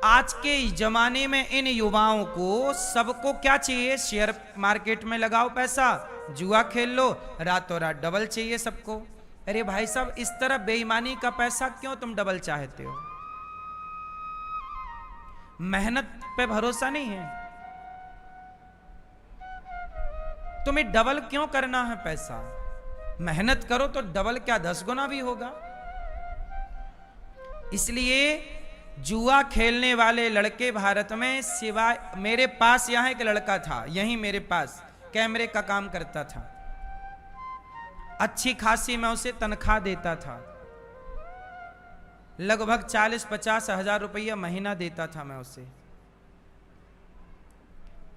आज के जमाने में इन युवाओं को सबको क्या चाहिए? शेयर मार्केट में लगाओ पैसा, जुआ खेल लो, रातों रात डबल चाहिए सबको। अरे भाई साहब, इस तरह बेईमानी का पैसा क्यों तुम डबल चाहते हो? मेहनत पे भरोसा नहीं है? तुम्हें डबल क्यों करना है पैसा? मेहनत करो तो डबल क्या 10 गुना भी होगा। इसलिए जुआ खेलने वाले लड़के भारत में, सिवाय मेरे पास यहां एक लड़का था, यहीं मेरे पास कैमरे का काम करता था, अच्छी खासी मैं उसे तनख्वाह देता था, लगभग 40-50 हजार रुपया महीना देता था मैं उसे।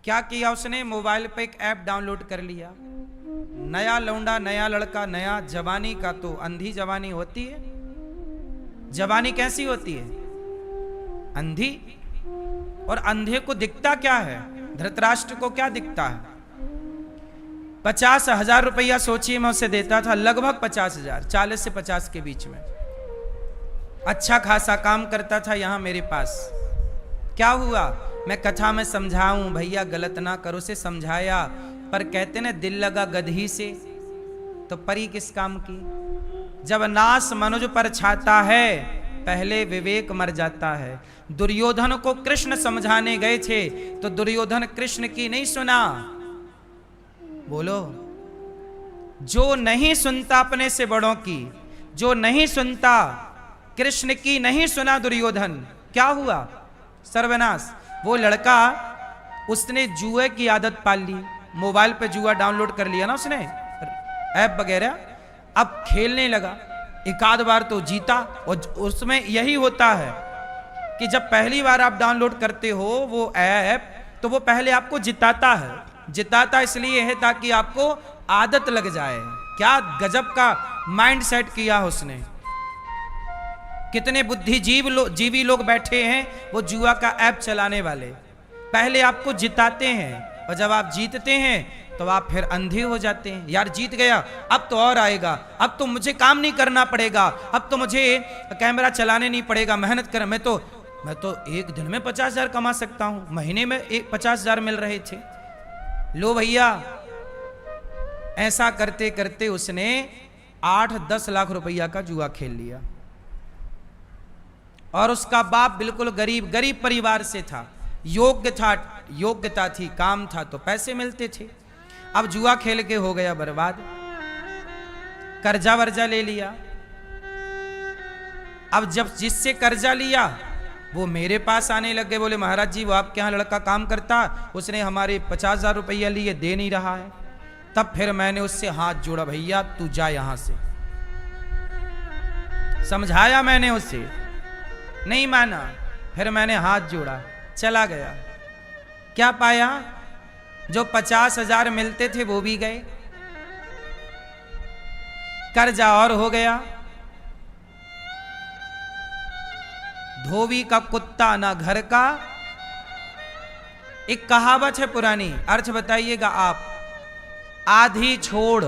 क्या किया उसने? मोबाइल पे एक ऐप डाउनलोड कर लिया। नया लौंडा, नया लड़का, नया जवानी का तो अंधी जवानी होती है। जवानी कैसी होती है? अंधी। और अंधे को दिखता क्या है? धृतराष्ट्र को क्या दिखता है? 50 हजार रुपया सोचिए मैं उसे देता था, लगभग 50 हजार, 40 से 50 के बीच में। अच्छा खासा काम करता था यहां मेरे पास। क्या हुआ? मैं कथा में समझाऊं, भैया गलत ना करो से समझाया, पर कहते ना दिल लगा गधी से तो परी किस काम की। जब नास मनुज पर छाता है, पहले विवेक मर जाता है। दुर्योधन को कृष्ण समझाने गए थे तो दुर्योधन कृष्ण की नहीं सुना। बोलो, जो नहीं सुनता अपने से बड़ों की, जो नहीं सुनता कृष्ण की, नहीं सुना दुर्योधन, क्या हुआ? सर्वनाश। वो लड़का, उसने जुए की आदत पाल ली, मोबाइल पे जुआ डाउनलोड कर लिया ना उसने, ऐप वगैरह, अब खेलने लगा। एक आध बार तो जीता, और उसमें यही होता है कि जब पहली बार आप डाउनलोड करते हो वो ऐप, तो वो पहले आपको जिताता है। जिताता इसलिए है ताकि आपको आदत लग जाए। क्या गजब का माइंड सेट किया उसने। कितने बुद्धिजीवी लोग बैठे हैं वो जुआ का ऐप चलाने वाले। पहले आपको जिताते हैं, और जब आप जीतते हैं तो आप फिर अंधे हो जाते हैं। यार जीत गया, अब तो और आएगा, अब तो मुझे काम नहीं करना पड़ेगा, अब तो मुझे कैमरा चलाने नहीं पड़ेगा, मेहनत कर, मैं तो एक दिन में 50 हजार कमा सकता हूं, महीने में 50 हजार मिल रहे थे। लो भैया, ऐसा करते करते उसने 8-10 लाख रुपया का जुआ खेल लिया। और उसका बाप बिल्कुल गरीब परिवार से था, योग्यता थी, काम था तो पैसे मिलते थे। अब जुआ खेल के हो गया बर्बाद, कर्जा वर्जा ले लिया। अब जब जिससे कर्जा लिया वो मेरे पास आने लग गए, बोले महाराज जी वो आपके यहां लड़का काम करता, उसने हमारे 50 हजार रुपया लिए, दे नहीं रहा है। तब फिर मैंने उससे हाथ जोड़ा, भैया तू जा यहां से। समझाया मैंने उसे, नहीं माना। फिर मैंने हाथ जोड़ा, चला गया। क्या पाया? जो 50 हजार मिलते थे वो भी गए, कर्जा और हो गया। धोबी का कुत्ता ना घर का, एक कहावत है पुरानी, अर्थ बताइएगा आप। आधी छोड़,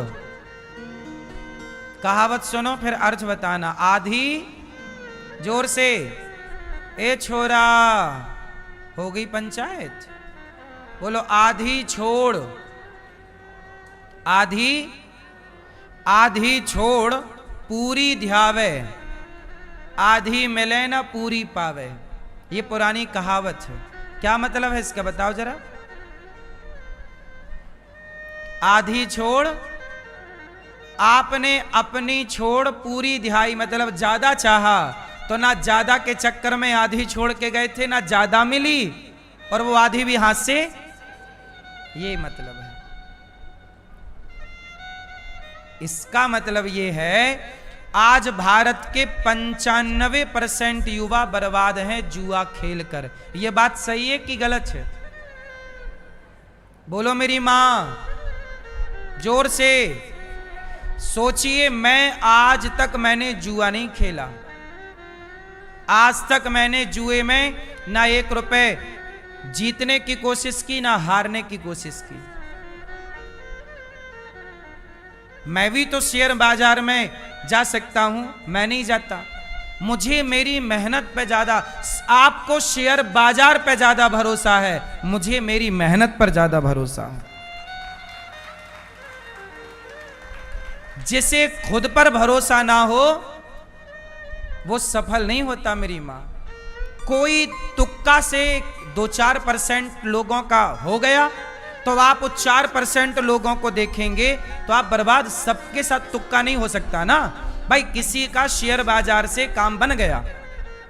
कहावत सुनो फिर अर्थ बताना। आधी, जोर से, ए छोरा, हो गई पंचायत। बोलो, आधी छोड़, आधी छोड़ पूरी ध्यावे, आधी मिले ना पूरी पावे। ये पुरानी कहावत है। क्या मतलब है इसका बताओ जरा। आधी छोड़, आपने अपनी छोड़ पूरी ध्याई, मतलब ज्यादा चाहा तो ना ज्यादा के चक्कर में आधी छोड़ के गए थे, ना ज्यादा मिली और वो आधी भी हाथ से, ये मतलब है। इसका मतलब ये है आज भारत के 95% युवा बर्बाद हैं जुआ खेलकर। ये बात सही है कि गलत है? बोलो मेरी मां, जोर से सोचिए। मैं आज तक मैंने जुआ नहीं खेला, आज तक मैंने जुए में ना 1 रुपए जीतने की कोशिश की, ना हारने की कोशिश की। मैं भी तो शेयर बाजार में जा सकता हूं, मैं नहीं जाता। मुझे मेरी मेहनत पे ज्यादा, आपको शेयर बाजार पे ज्यादा भरोसा है, मुझे मेरी मेहनत पर ज्यादा भरोसा है। जिसे खुद पर भरोसा ना हो वो सफल नहीं होता मेरी मां। कोई तुक्का से 2-4% लोगों का हो गया तो आप 4% लोगों को देखेंगे तो आप बर्बाद। सबके साथ तुक्का नहीं हो सकता ना भाई। किसी का शेयर बाजार से काम बन गया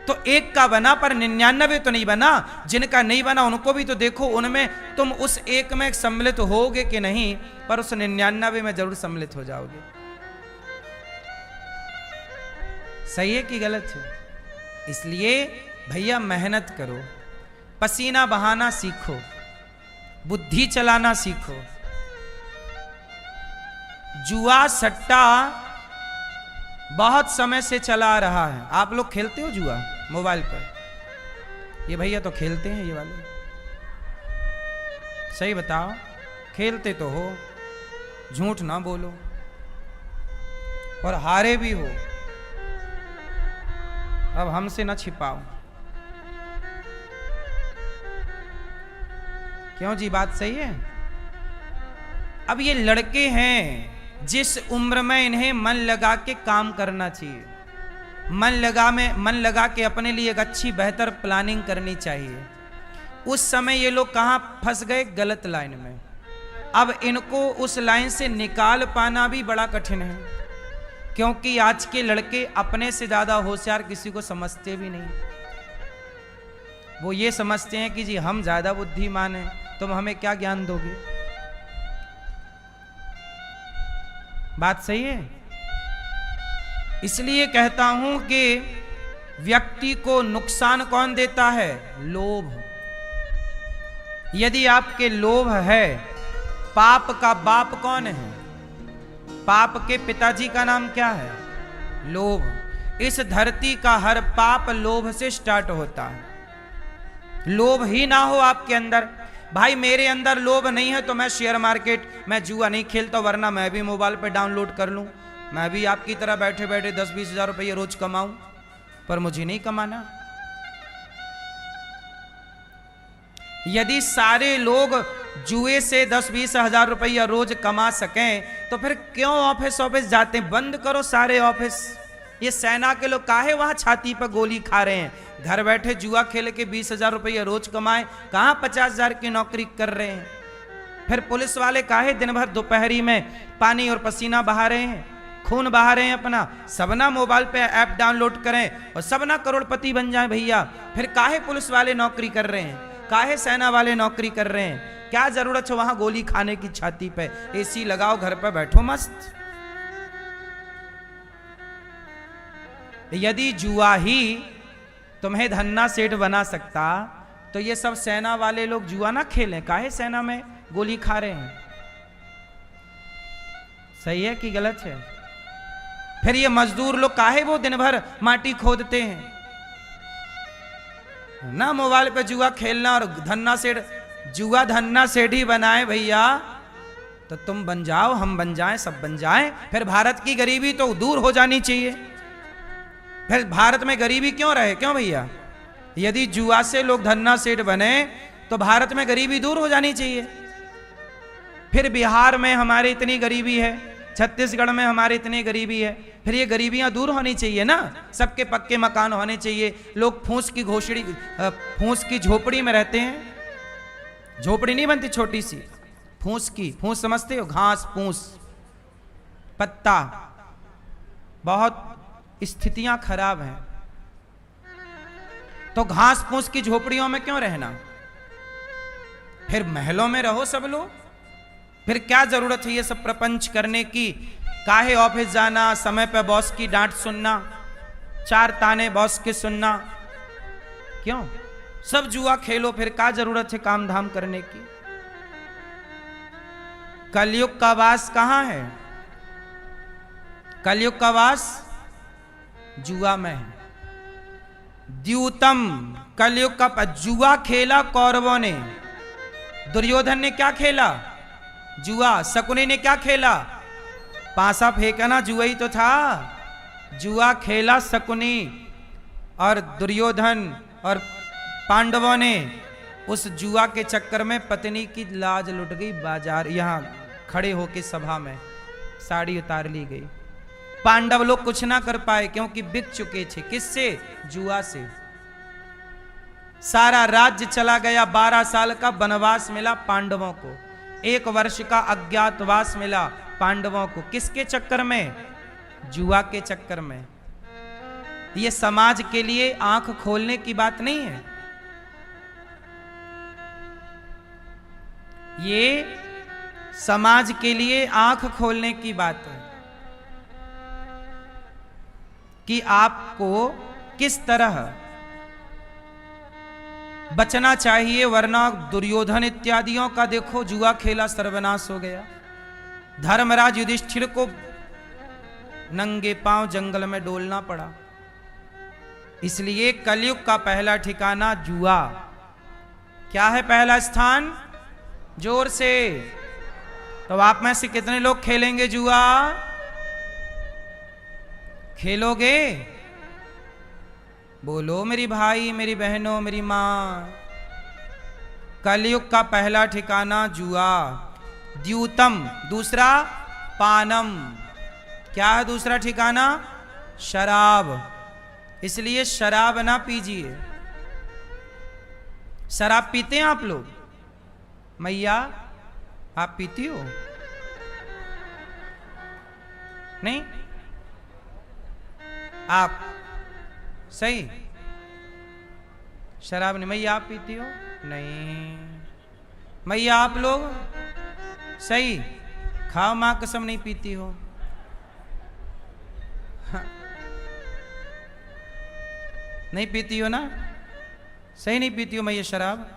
तो एक का बना, पर 99 तो नहीं बना। जिनका नहीं बना उनको भी तो देखो, उनमें तुम उस एक में सम्मिलित होगे कि नहीं, पर उस 99 में जरूर सम्मिलित हो जाओगे। सही है कि गलत है? इसलिए भैया मेहनत करो, पसीना बहाना सीखो, बुद्धि चलाना सीखो। जुआ सट्टा बहुत समय से चला आ रहा है। आप लोग खेलते हो जुआ मोबाइल पर? ये भैया तो खेलते हैं, ये वाले। सही बताओ, खेलते तो हो, झूठ ना बोलो, और हारे भी हो। अब हमसे ना छिपाओ। क्यों जी, बात सही है? अब ये लड़के हैं, जिस उम्र में इन्हें मन लगा के काम करना चाहिए, मन लगा के अपने लिए एक अच्छी बेहतर प्लानिंग करनी चाहिए। उस समय ये लोग कहां फंस गए? गलत लाइन में। अब इनको उस लाइन से निकाल पाना भी बड़ा कठिन है, क्योंकि आज के लड़के अपने से ज्यादा होशियार किसी को समझते भी नहीं। वो ये समझते हैं कि जी हम ज्यादा बुद्धिमान हैं, तुम हमें क्या ज्ञान दोगे। बात सही है? इसलिए कहता हूं कि व्यक्ति को नुकसान कौन देता है? लोभ। यदि आपके लोभ है, पाप का बाप कौन है? पाप के पिताजी का नाम क्या है? लोभ। इस धरती का हर पाप लोभ से स्टार्ट होता है। लोभ ही ना हो आपके अंदर, भाई मेरे अंदर लोभ नहीं है तो मैं शेयर मार्केट, मैं जुआ नहीं खेलता, वरना मैं भी मोबाइल पे डाउनलोड कर लूं, मैं भी आपकी तरह बैठे बैठे 10-20 हजार रुपये रोज कमाऊं, पर मुझे नहीं कमाना। यदि सारे लोग जुए से 10-20 हजार रुपया रोज कमा सकें तो फिर क्यों ऑफिस जाते हैं? बंद करो सारे ऑफिस। ये सेना के लोग काहे वहां छाती पर गोली खा रहे हैं? घर बैठे जुआ खेल के 20 हजार रुपया रोज कमाए, कहां 50 हजार की नौकरी कर रहे हैं? फिर पुलिस वाले काहे दिन भर दोपहरी में पानी और पसीना बहा रहे हैं, खून बहा रहे हैं अपना? सबना मोबाइल पे ऐप डाउनलोड करें और सबना करोड़पति बन जाए भैया। फिर काहे पुलिस वाले नौकरी कर रहे हैं, काहे सेना वाले नौकरी कर रहे हैं? क्या जरूरत है वहां गोली खाने की छाती पे? एसी लगाओ, घर पे बैठो मस्त। यदि जुआ ही तुम्हें धन्ना सेठ बना सकता तो ये सब सेना वाले लोग जुआ ना खेलें? काहे सेना में गोली खा रहे हैं? सही है कि गलत है? फिर ये मजदूर लोग काहे वो दिन भर माटी खोदते हैं? ना मोबाइल पे जुआ खेलना और धन्ना सेठ, जुआ धन्ना सेठ ही बनाए भैया तो तुम बन जाओ, हम बन जाएं, सब बन जाएं। फिर भारत की गरीबी तो दूर हो जानी चाहिए। फिर भारत में गरीबी क्यों रहे? क्यों भैया? यदि जुआ से लोग धन्ना सेठ बने तो भारत में गरीबी दूर हो जानी चाहिए। फिर बिहार में हमारी इतनी गरीबी है, छत्तीसगढ़ में हमारी इतनी गरीबी है, फिर ये गरीबियां दूर होनी चाहिए ना। सबके पक्के मकान होने चाहिए। लोग फूस की झोपड़ी में रहते हैं। झोपड़ी नहीं बनती छोटी सी, फूस की। फूस समझते हो? घास फूस पत्ता। बहुत स्थितियां खराब हैं तो घास फूस की झोपड़ियों में क्यों रहना? फिर महलों में रहो सब लोग। फिर क्या जरूरत है ये सब प्रपंच करने की? काहे ऑफिस जाना, समय पे बॉस की डांट सुनना, 4 ताने बॉस के सुनना? क्यों? सब जुआ खेलो, फिर क्या जरूरत है काम धाम करने की? कलयुग का वास कहां है? कलयुग का वास जुआ में है। द्यूतम, कलयुग का जुआ खेला कौरवों ने। दुर्योधन ने क्या खेला? जुआ। शकुनी ने क्या खेला? पासा फेंका ना, जुआ ही तो था। जुआ खेला शकुनी। और दुर्योधन और पांडवों ने उस जुआ के चक्कर में पत्नी की लाज लुट गई। बाजार यहां खड़े होके सभा में साड़ी उतार ली गई। पांडव लोग कुछ ना कर पाए क्योंकि बिक चुके थे। किससे? जुआ से। सारा राज्य चला गया। 12 साल का वनवास मिला पांडवों को। 1 वर्ष का अज्ञातवास मिला पांडवों को। किसके चक्कर में? जुआ के चक्कर में। ये समाज के लिए आंख खोलने की बात नहीं है। ये समाज के लिए आंख खोलने की बात है कि आपको किस तरह बचना चाहिए, वरना दुर्योधन इत्यादियों का देखो जुआ खेला सर्वनाश हो गया। धर्मराज युधिष्ठिर को नंगे पांव जंगल में डोलना पड़ा। इसलिए कलयुग का पहला ठिकाना जुआ। क्या है पहला स्थान? जोर से। तो आप में से कितने लोग खेलेंगे जुआ? खेलोगे? बोलो मेरी भाई, मेरी बहनों, मेरी मां। कलयुग का पहला ठिकाना जुआ। द्यूतम, दूसरा पानम। क्या है दूसरा ठिकाना? शराब। इसलिए शराब ना पीजिए। शराब पीते हैं आप लोग? मैया आप पीती हो? नहीं? आप सही शराब नहीं। मैया आप पीती हो? नहीं। मैया आप लोग सही खाओ मां कसम नहीं पीती हो। हाँ। नहीं पीती हो ना? सही नहीं पीती हो मैया शराब।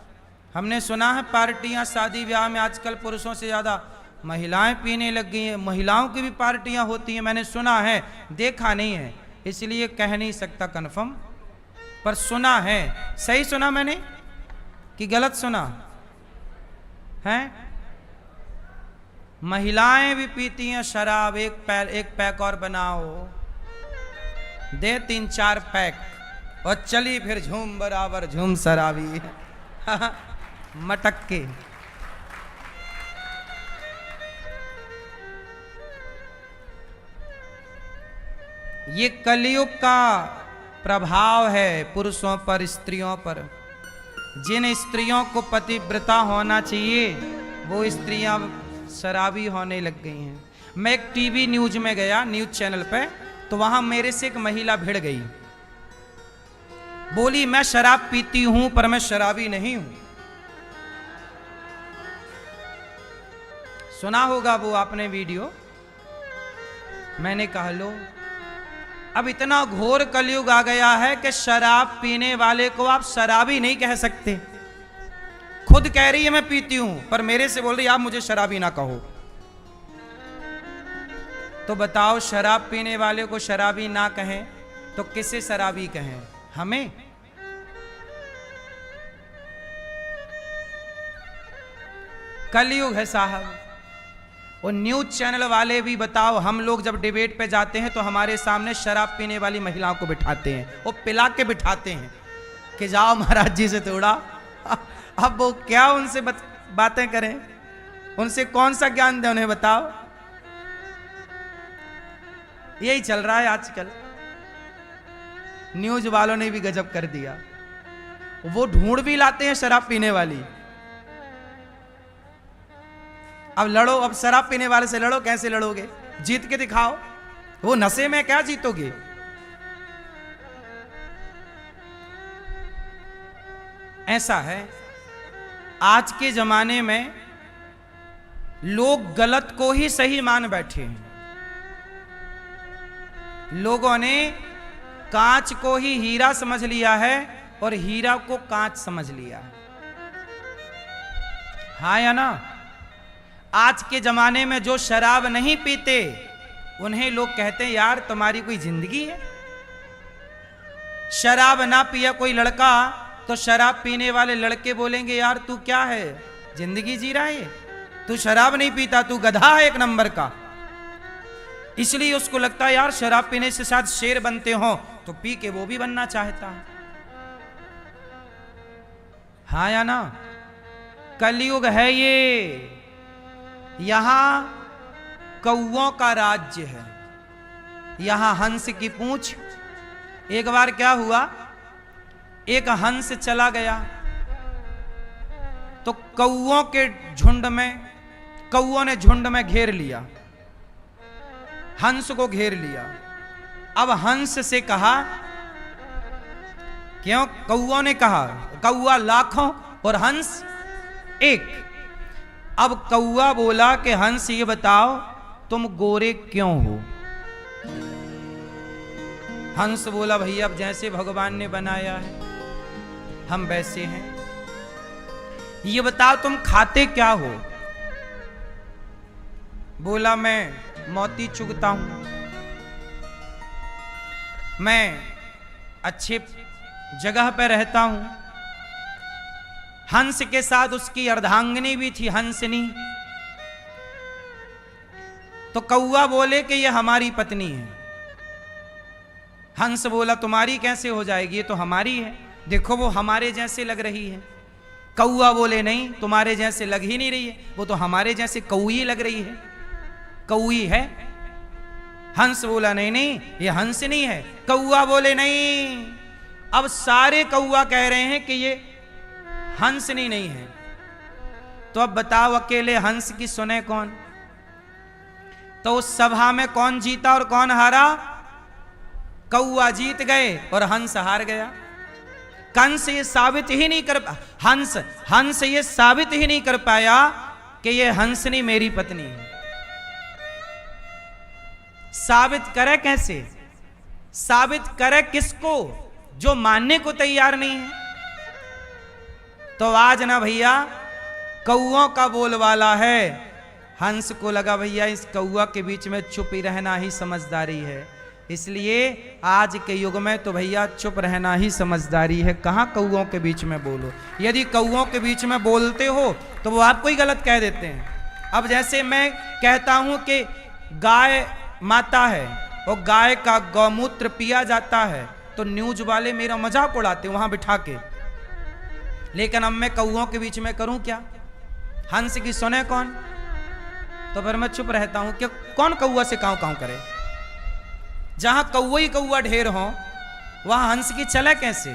हमने सुना है पार्टियां शादी ब्याह में आजकल पुरुषों से ज्यादा महिलाएं पीने लग गई हैं। महिलाओं की भी पार्टियां होती हैं, मैंने सुना है, देखा नहीं है इसलिए कह नहीं सकता कंफर्म, पर सुना है। सही सुना मैंने कि गलत सुना है? महिलाएं भी पीती हैं शराब। एक पैक और बनाओ, दे 3-4 पैक और चली फिर झूम बराबर झूम शराबी मटक के। ये कलयुग का प्रभाव है पुरुषों पर, स्त्रियों पर। जिन स्त्रियों को पतिव्रता होना चाहिए वो स्त्रियां शराबी होने लग गई हैं। मैं एक टीवी न्यूज में गया, न्यूज चैनल पे, तो वहां मेरे से एक महिला भिड़ गई। बोली मैं शराब पीती हूं पर मैं शराबी नहीं हूं। सुना होगा वो आपने वीडियो। मैंने कहा लो, अब इतना घोर कलयुग आ गया है कि शराब पीने वाले को आप शराबी नहीं कह सकते। खुद कह रही है मैं पीती हूं, पर मेरे से बोल रही आप मुझे शराबी ना कहो। तो बताओ, शराब पीने वाले को शराबी ना कहें तो किसे शराबी कहें? हमें? कलयुग है साहब। वो न्यूज चैनल वाले भी बताओ, हम लोग जब डिबेट पे जाते हैं तो हमारे सामने शराब पीने वाली महिलाओं को बिठाते हैं, वो पिला के बिठाते हैं कि जाओ महाराज जी से थोड़ा। अब वो क्या उनसे बातें करें? उनसे कौन सा ज्ञान दें उन्हें? बताओ। यही चल रहा है आजकल। न्यूज वालों ने भी गजब कर दिया। वो ढूंढ भी लाते हैं शराब पीने वाली। अब लड़ो, अब शराब पीने वाले से लड़ो। कैसे लड़ोगे? जीत के दिखाओ। वो नशे में क्या जीतोगे? ऐसा है आज के जमाने में, लोग गलत को ही सही मान बैठे हैं। लोगों ने कांच को ही हीरा समझ लिया है और हीरा को कांच समझ लिया है। हाँ या ना? आज के जमाने में जो शराब नहीं पीते उन्हें लोग कहते हैं यार तुम्हारी कोई जिंदगी है? शराब ना पिया कोई लड़का तो शराब पीने वाले लड़के बोलेंगे यार तू क्या है, जिंदगी जी रहा है? तू शराब नहीं पीता, तू गधा है एक नंबर का। इसलिए उसको लगता है यार शराब पीने से शायद शेर बनते हो, तो पी के वो भी बनना चाहता है। हाँ या ना? कलयुग है ये, यहां कौओं का राज्य है, यहां हंस की पूंछ। एक बार क्या हुआ, एक हंस चला गया तो कौओं के झुंड में, कौओं ने झुंड में घेर लिया, हंस को घेर लिया। अब हंस से कहा, क्यों? कौओं ने कहा, कौआ लाखों और हंस एक। अब कौआ बोला कि हंस ये बताओ तुम गोरे क्यों हो? हंस बोला भैया अब जैसे भगवान ने बनाया है हम वैसे हैं। ये बताओ तुम खाते क्या हो? बोला मैं मोती चुगता हूं, मैं अच्छे जगह पर रहता हूं। हंस के साथ उसकी अर्धांगिनी भी थी, हंसनी। तो कौआ बोले कि ये हमारी पत्नी है। हंस बोला तुम्हारी कैसे हो जाएगी, ये तो हमारी है, देखो वो हमारे जैसे लग रही है। कौआ बोले नहीं, तुम्हारे जैसे लग ही नहीं रही है, वो तो हमारे जैसे कौई लग रही है, कौई है। हंस बोला नहीं नहीं ये हंस नहीं है। कौआ बोले नहीं। अब सारे कौआ कह रहे हैं कि ये हंसनी नहीं है। तो अब बताओ अकेले हंस की सुने कौन? तो उस सभा में कौन जीता और कौन हारा? कौआ जीत गए और हंस हार गया। कंस ये साबित ही नहीं कर, हंस ये साबित ही नहीं कर पाया कि ये हंसनी मेरी पत्नी है। साबित करे कैसे? साबित करे किसको जो मानने को तैयार नहीं है? तो आज ना भैया कौओं का बोलवाला है। हंस को लगा भैया इस कौआ के बीच में चुप ही रहना ही समझदारी है, इसलिए आज के युग में तो भैया चुप रहना ही समझदारी है। कहां कौओं के बीच में बोलो। यदि कौओं के बीच में बोलते हो तो वो आपको ही गलत कह देते हैं। अब जैसे मैं कहता हूं कि गाय माता है और गाय का गौमूत्र पिया जाता है तो न्यूज वाले मेरा मजाक उड़ाते वहां बिठा के, लेकिन अब मैं कौओं के बीच में करूं क्या? हंस की सुने कौन? तो फिर मैं चुप रहता हूं कि कौन कौआ से काऊ काऊ करे। जहां कौआ ही कौआ ढेर हो वहां हंस की चले कैसे?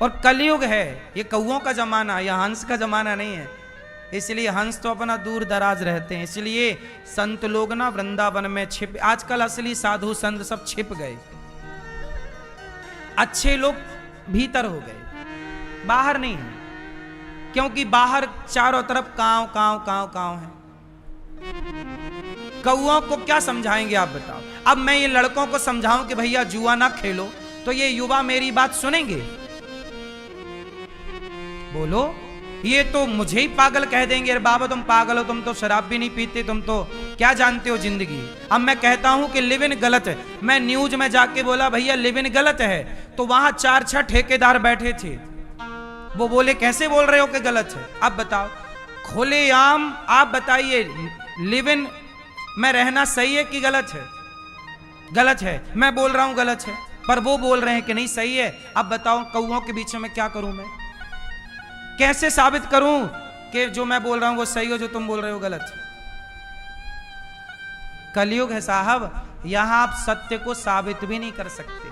और कलयुग है, ये कौओं का जमाना, यह हंस का जमाना नहीं है। इसलिए हंस तो अपना दूर दराज रहते हैं। इसलिए संत लोग ना वृंदावन में छिप, आजकल असली साधु संत सब छिप गए, अच्छे लोग भीतर हो गए, बाहर नहीं है, क्योंकि बाहर चारों तरफ कांव कांव कांव कांव है। कौओं को क्या समझाएंगे आप बताओ? अब मैं ये लड़कों को समझाऊं कि भैया जुआ ना खेलो, तो ये युवा मेरी बात सुनेंगे? बोलो, ये तो मुझे ही पागल कह देंगे, अरे बाबा तुम पागल हो, तुम तो शराब भी नहीं पीते, तुम तो क्या जानते हो जिंदगी। अब मैं कहता हूं कि लिव इन गलत है, मैं न्यूज में जाके बोला भैया लिव इन गलत है, तो वहां 4-6 ठेकेदार बैठे थे, वो बोले कैसे बोल रहे हो कि गलत है? अब बताओ, खुलेआम आप बताइए लिव इन में रहना सही है कि गलत है? गलत है। मैं बोल रहा हूं गलत है, पर वो बोल रहे हैं कि नहीं सही है। अब बताओ कौओं के बीच में क्या करूं मैं? कैसे साबित करूं कि जो मैं बोल रहा हूं वो सही हो, जो तुम बोल रहे हो गलत? कलयुग है साहब, यहां आप सत्य को साबित भी नहीं कर सकते।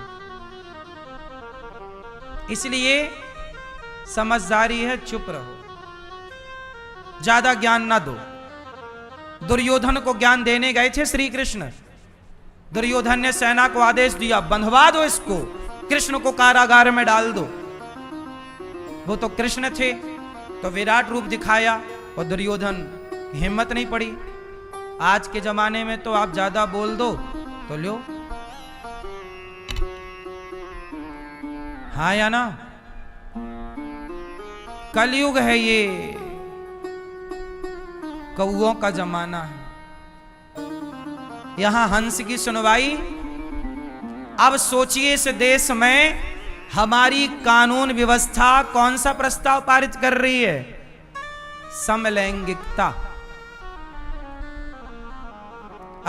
इसलिए समझदारी है, चुप रहो, ज्यादा ज्ञान ना दो। दुर्योधन को ज्ञान देने गए थे श्री कृष्ण। दुर्योधन ने सेना को आदेश दिया बंधवा दो इसको, कृष्ण को कारागार में डाल दो। वो तो कृष्ण थे, तो विराट रूप दिखाया और दुर्योधन हिम्मत नहीं पड़ी। आज के जमाने में तो आप ज्यादा बोल दो तो लो, हाँ या ना? कलयुग है ये, कौओं का जमाना है। यहां हंस की सुनवाई। अब सोचिए इस देश में हमारी कानून व्यवस्था कौन सा प्रस्ताव पारित कर रही है? समलैंगिकता।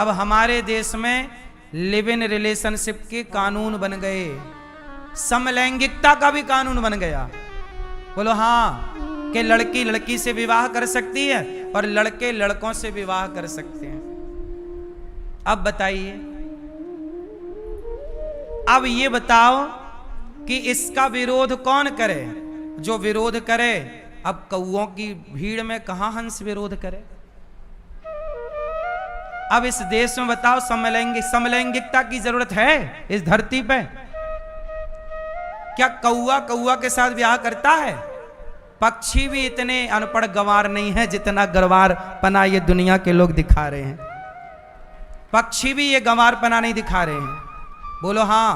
अब हमारे देश में लिव इन रिलेशनशिप के कानून बन गए, समलैंगिकता का भी कानून बन गया। बोलो हाँ, कि लड़की लड़की से विवाह कर सकती है और लड़के लड़कों से विवाह कर सकते हैं। अब बताइए, अब ये बताओ कि इसका विरोध कौन करे? जो विरोध करे, अब कौओं की भीड़ में कहां हंस विरोध करे? अब इस देश में बताओ समलैंगिकता की जरूरत है इस धरती पे? क्या कौआ कौआ के साथ ब्याह करता है? पक्षी भी इतने अनपढ़ गंवार नहीं है जितना गंवार पना ये दुनिया के लोग दिखा रहे हैं। पक्षी भी ये गंवार पना नहीं दिखा रहे हैं। बोलो हाँ,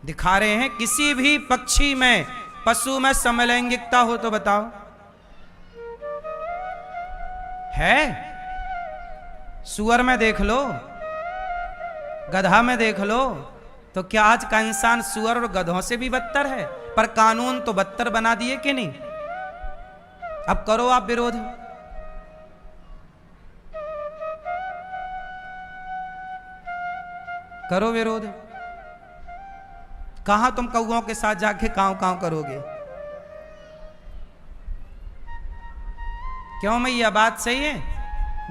दिखा रहे हैं। किसी भी पक्षी में, पशु में समलैंगिकता हो तो बताओ, है? सुअर में देख लो, गधा में देख लो, तो क्या आज का इंसान सुअर और गधों से भी बदतर है? पर कानून तो बदतर बना दिए कि नहीं? अब करो आप विरोध। करो विरोध। कहां तुम कौओं के साथ जाके कांव कांव करोगे? क्यों मैया, बात सही है?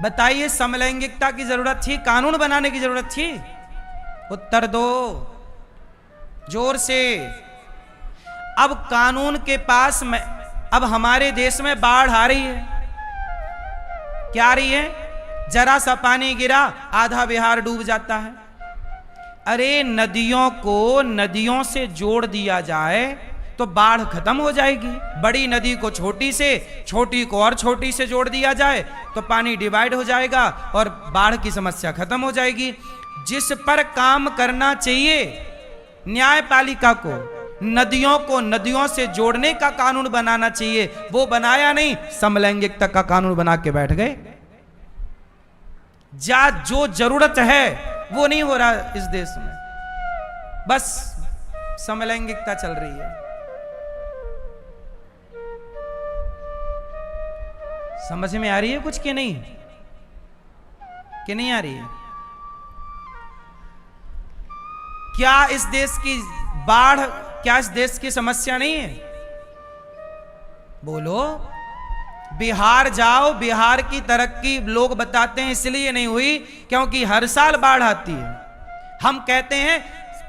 बताइए, समलैंगिकता की जरूरत थी, कानून बनाने की जरूरत थी? उत्तर दो जोर से। अब कानून के पास में, अब हमारे देश में बाढ़ आ रही है। क्या आ रही है? जरा सा पानी गिरा, आधा बिहार डूब जाता है। अरे नदियों को नदियों से जोड़ दिया जाए तो बाढ़ खत्म हो जाएगी। बड़ी नदी को छोटी से, छोटी को और छोटी से जोड़ दिया जाए तो पानी डिवाइड हो जाएगा और बाढ़ की समस्या खत्म हो जाएगी। जिस पर काम करना चाहिए न्यायपालिका को, नदियों को नदियों से जोड़ने का कानून बनाना चाहिए, वो बनाया नहीं, समलैंगिकता का कानून बना के बैठ गए। जो जरूरत है वो नहीं हो रहा इस देश में, बस समलैंगिकता चल रही है। समझ में आ रही है कुछ कि नहीं? कि नहीं आ रही है? क्या इस देश की बाढ़, क्या इस देश की समस्या नहीं है? बोलो। बिहार जाओ, बिहार की तरक्की लोग बताते हैं इसलिए नहीं हुई क्योंकि हर साल बाढ़ आती है। हम कहते हैं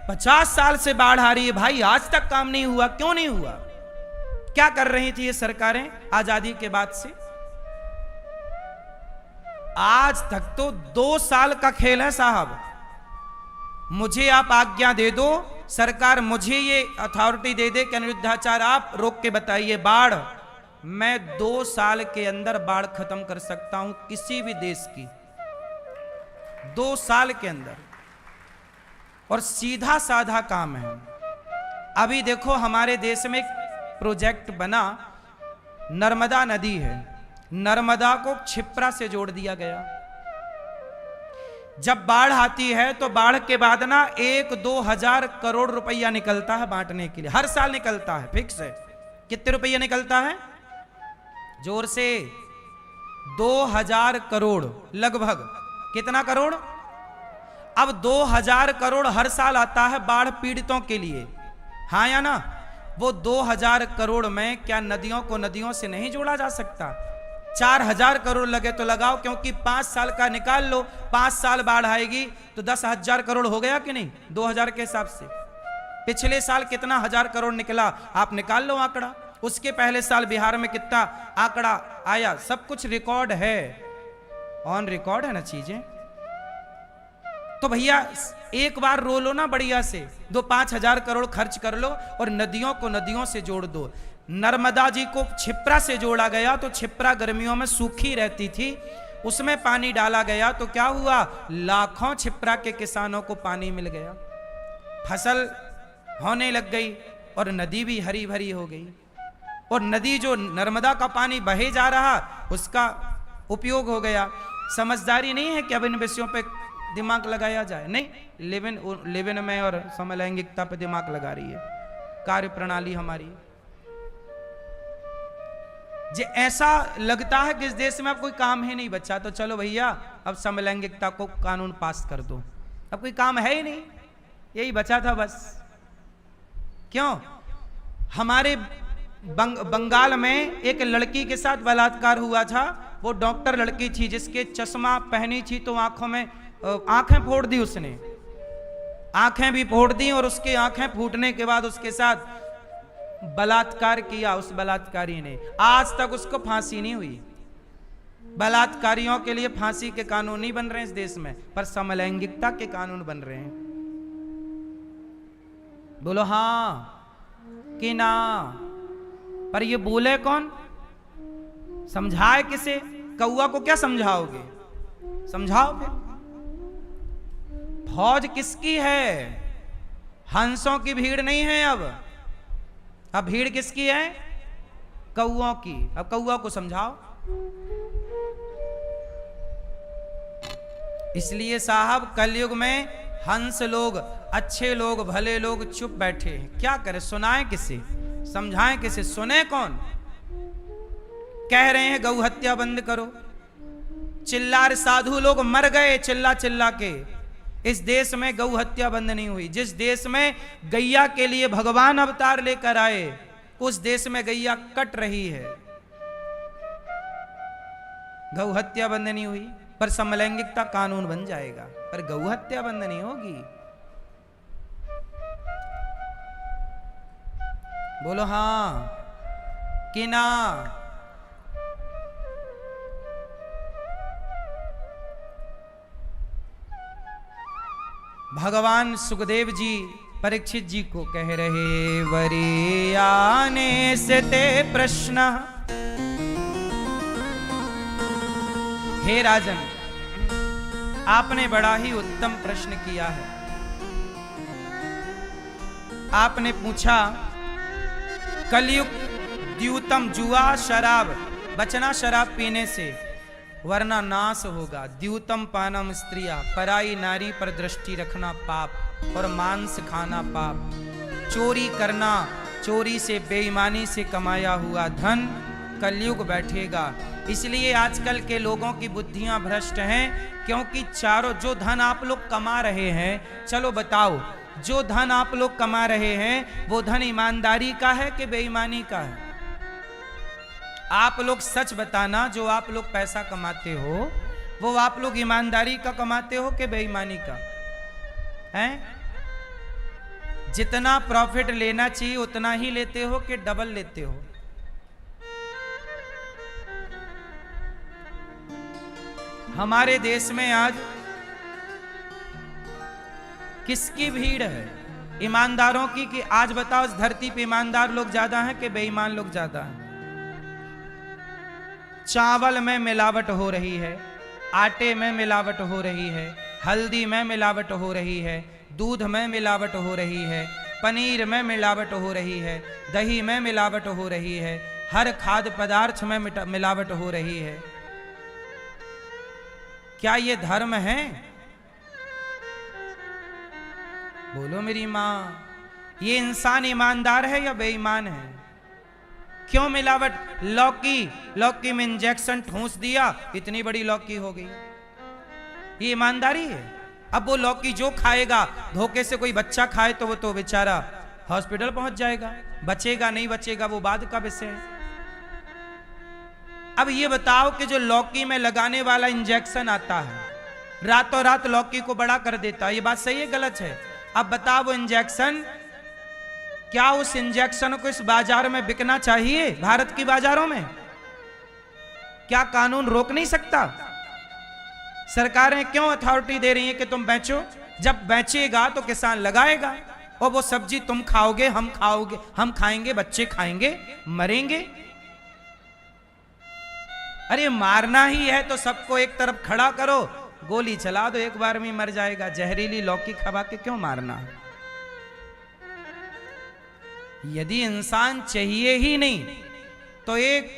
50 साल से बाढ़ आ रही है, भाई आज तक काम नहीं हुआ। क्यों नहीं हुआ? क्या कर रही थी ये सरकारें आजादी के बाद से? आज तक तो 2 साल का खेल है साहब। मुझे आप आज्ञा दे दो, सरकार मुझे ये अथॉरिटी दे दे कि अनिरुद्धाचार्य आप रोक के बताइए बाढ़, मैं 2 साल के अंदर बाढ़ खत्म कर सकता हूं किसी भी देश की, 2 साल के अंदर। और सीधा साधा काम है। अभी देखो हमारे देश में एक प्रोजेक्ट बना, नर्मदा नदी है, नर्मदा को क्षिप्रा से जोड़ दिया गया। जब बाढ़ आती है तो बाढ़ के बाद ना 1-2 हजार करोड़ रुपया निकलता है बांटने के लिए, हर साल निकलता है, फिक्स है। कितने रुपया निकलता है? जोर से 2000 करोड़ लगभग। कितना करोड़? अब 2000 करोड़ हर साल आता है बाढ़ पीड़ितों के लिए, हाँ या ना? वो 2000 करोड़ में क्या नदियों को नदियों से नहीं जोड़ा जा सकता? 4000 करोड़ लगे तो लगाओ, क्योंकि 5 साल का निकाल लो, 5 साल बाढ़ आएगी तो 10,000 करोड़ हो गया कि नहीं? 2000 के हिसाब से पिछले साल कितना हजार करोड़ निकला आप निकाल लो आंकड़ा। उसके पहले साल बिहार में कितना आंकड़ा आया, सब कुछ रिकॉर्ड है, ऑन रिकॉर्ड है ना चीजें। तो भैया एक बार रो लो ना बढ़िया से, 2-5 हजार करोड़ खर्च कर लो और नदियों को नदियों से जोड़ दो। नर्मदा जी को क्षिप्रा से जोड़ा गया तो क्षिप्रा गर्मियों में सूखी रहती थी, उसमें पानी डाला गया तो क्या हुआ? लाखों क्षिप्रा के किसानों को पानी मिल गया, फसल होने लग गई और नदी भी हरी भरी हो गई। और नदी जो नर्मदा का पानी बहे जा रहा उसका उपयोग हो गया। समझदारी नहीं है कि अब इन विषयों पे दिमाग लगाया जाए, नहीं, लिव इन में और समलैंगिकता पे दिमाग लगा रही है कार्य प्रणाली हमारी। जे ऐसा लगता है कि इस देश में अब कोई काम ही नहीं बचा, तो चलो भैया अब समलैंगिकता को कानून पास कर दो, अब कोई काम है ही नहीं, यही बचा था बस। क्यों? हमारे बंगाल में एक लड़की के साथ बलात्कार हुआ था। वो डॉक्टर लड़की थी जिसके चश्मा पहनी थी तो आंखों में आंखें फोड़ दी उसने, आंखें भी फोड़ दी और उसकी आंखें फूटने के बाद उसके साथ बलात्कार किया उस बलात्कारी ने। आज तक उसको फांसी नहीं हुई। बलात्कारियों के लिए फांसी के कानून नहीं बन रहे हैं इस देश में, पर समलैंगिकता के कानून बन रहे हैं। बोलो हां कि ना? पर ये बोले कौन? समझाए किसे? कौआ को क्या समझाओगे? समझाओ फिर। फौज किसकी है? हंसों की भीड़ नहीं है अब भीड़ किसकी है? कौओं की। अब कौआ को समझाओ। इसलिए साहब कलयुग में हंस लोग, अच्छे लोग, भले लोग चुप बैठे हैं। क्या करें? सुनाएं किसे? समझाएं किसे? सुने कौन? कह रहे हैं गौ हत्या बंद करो, चिल्लार साधु लोग मर गए चिल्ला चिल्ला के। इस देश में गौ हत्या बंद नहीं हुई। जिस देश में गैया के लिए भगवान अवतार लेकर आए, उस देश में गैया कट रही है। गौ हत्या बंद नहीं हुई, पर समलैंगिकता कानून बन जाएगा, पर गौ हत्या बंद नहीं होगी। बोलो हां कि ना? भगवान सुखदेव जी परीक्षित जी को कह रहे, वरी आने से ते प्रश्न। हे राजन, आपने बड़ा ही उत्तम प्रश्न किया है। आपने पूछा कलयुग द्यूतम, जुआ शराब, बचना शराब पीने से, वरना नाश होगा। द्यूतम पानम स्त्रिया, पराई नारी पर दृष्टि रखना पाप, और मांस खाना पाप। चोरी करना, चोरी से बेईमानी से कमाया हुआ धन कलयुग बैठेगा। इसलिए आजकल के लोगों की बुद्धियां भ्रष्ट हैं, क्योंकि चारों जो धन आप लोग कमा रहे हैं, चलो बताओ, जो धन आप लोग कमा रहे हैं वो धन ईमानदारी का है कि बेईमानी का है? आप लोग सच बताना, जो आप लोग पैसा कमाते हो वो आप लोग ईमानदारी का कमाते हो कि बेईमानी का? हैं? जितना प्रॉफिट लेना चाहिए उतना ही लेते हो कि डबल लेते हो? हमारे देश में आज किसकी भीड़ है? ईमानदारों की। कि आज बताओ, इस धरती पे ईमानदार लोग ज्यादा हैं कि बेईमान लोग ज्यादा हैं? चावल में मिलावट हो रही है, आटे में मिलावट हो रही है, हल्दी में मिलावट हो रही है, दूध में मिलावट हो रही है, पनीर में मिलावट हो रही है, दही में मिलावट हो रही है, हर खाद्य पदार्थ में मिलावट हो रही है। क्या ये धर्म है? बोलो मेरी मां, ये इंसान ईमानदार है या बेईमान है? क्यों मिलावट? लौकी में इंजेक्शन ठूंस दिया, इतनी बड़ी लौकी हो गई, ये ईमानदारी है? अब वो लौकी जो खाएगा, धोखे से कोई बच्चा खाए तो वो तो बेचारा हॉस्पिटल पहुंच जाएगा, बचेगा नहीं बचेगा वो बाद का विषय है। अब ये बताओ कि जो लौकी में लगाने वाला इंजेक्शन आता है, रातों रात लौकी को बड़ा कर देता है, ये बात सही है गलत है? अब बताओ, वो इंजेक्शन, क्या उस इंजेक्शन को इस बाजार में बिकना चाहिए? भारत की बाजारों में क्या कानून रोक नहीं सकता? सरकारें क्यों अथॉरिटी दे रही है कि तुम बेचो? जब बेचेगा तो किसान लगाएगा, और वो सब्जी तुम खाओगे, हम खाएंगे, बच्चे खाएंगे, मरेंगे। अरे मारना ही है तो सबको एक तरफ खड़ा करो, गोली चला दो, एक बार में मर जाएगा। जहरीली लौकी खवा के क्यों मारना? यदि इंसान चाहिए ही नहीं तो एक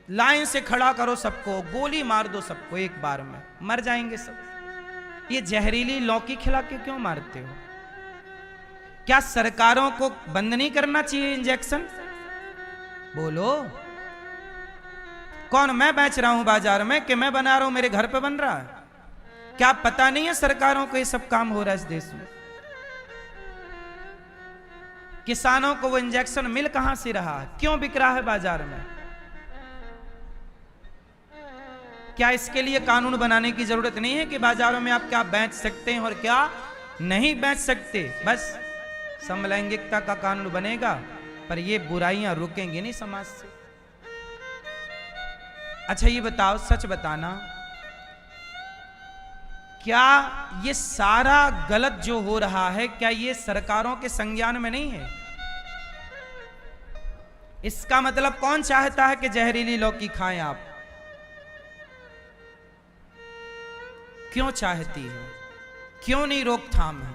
लाइन से खड़ा करो सबको, गोली मार दो सबको, एक बार में मर जाएंगे सब। ये जहरीली लौकी खिला के क्यों मारते हो? क्या सरकारों को बंद नहीं करना चाहिए इंजेक्शन? बोलो। कौन? मैं बेच रहा हूं बाजार में कि मैं बना रहा हूं, मेरे घर पे बन रहा है? क्या पता नहीं है सरकारों को ये सब काम हो रहा है इस देश में? किसानों को वो इंजेक्शन मिल कहां से रहा है? क्यों बिक रहा है बाजार में? क्या इसके लिए कानून बनाने की जरूरत नहीं है कि बाजारों में आप क्या बेच सकते हैं और क्या नहीं बेच सकते? बस समलैंगिकता का कानून बनेगा, पर ये बुराइयां रुकेंगी नहीं समाज से। अच्छा ये बताओ, सच बताना, क्या ये सारा गलत जो हो रहा है, क्या ये सरकारों के संज्ञान में नहीं है? इसका मतलब कौन चाहता है कि जहरीली लौकी खाएं आप? क्यों चाहती है? क्यों नहीं रोकथाम है?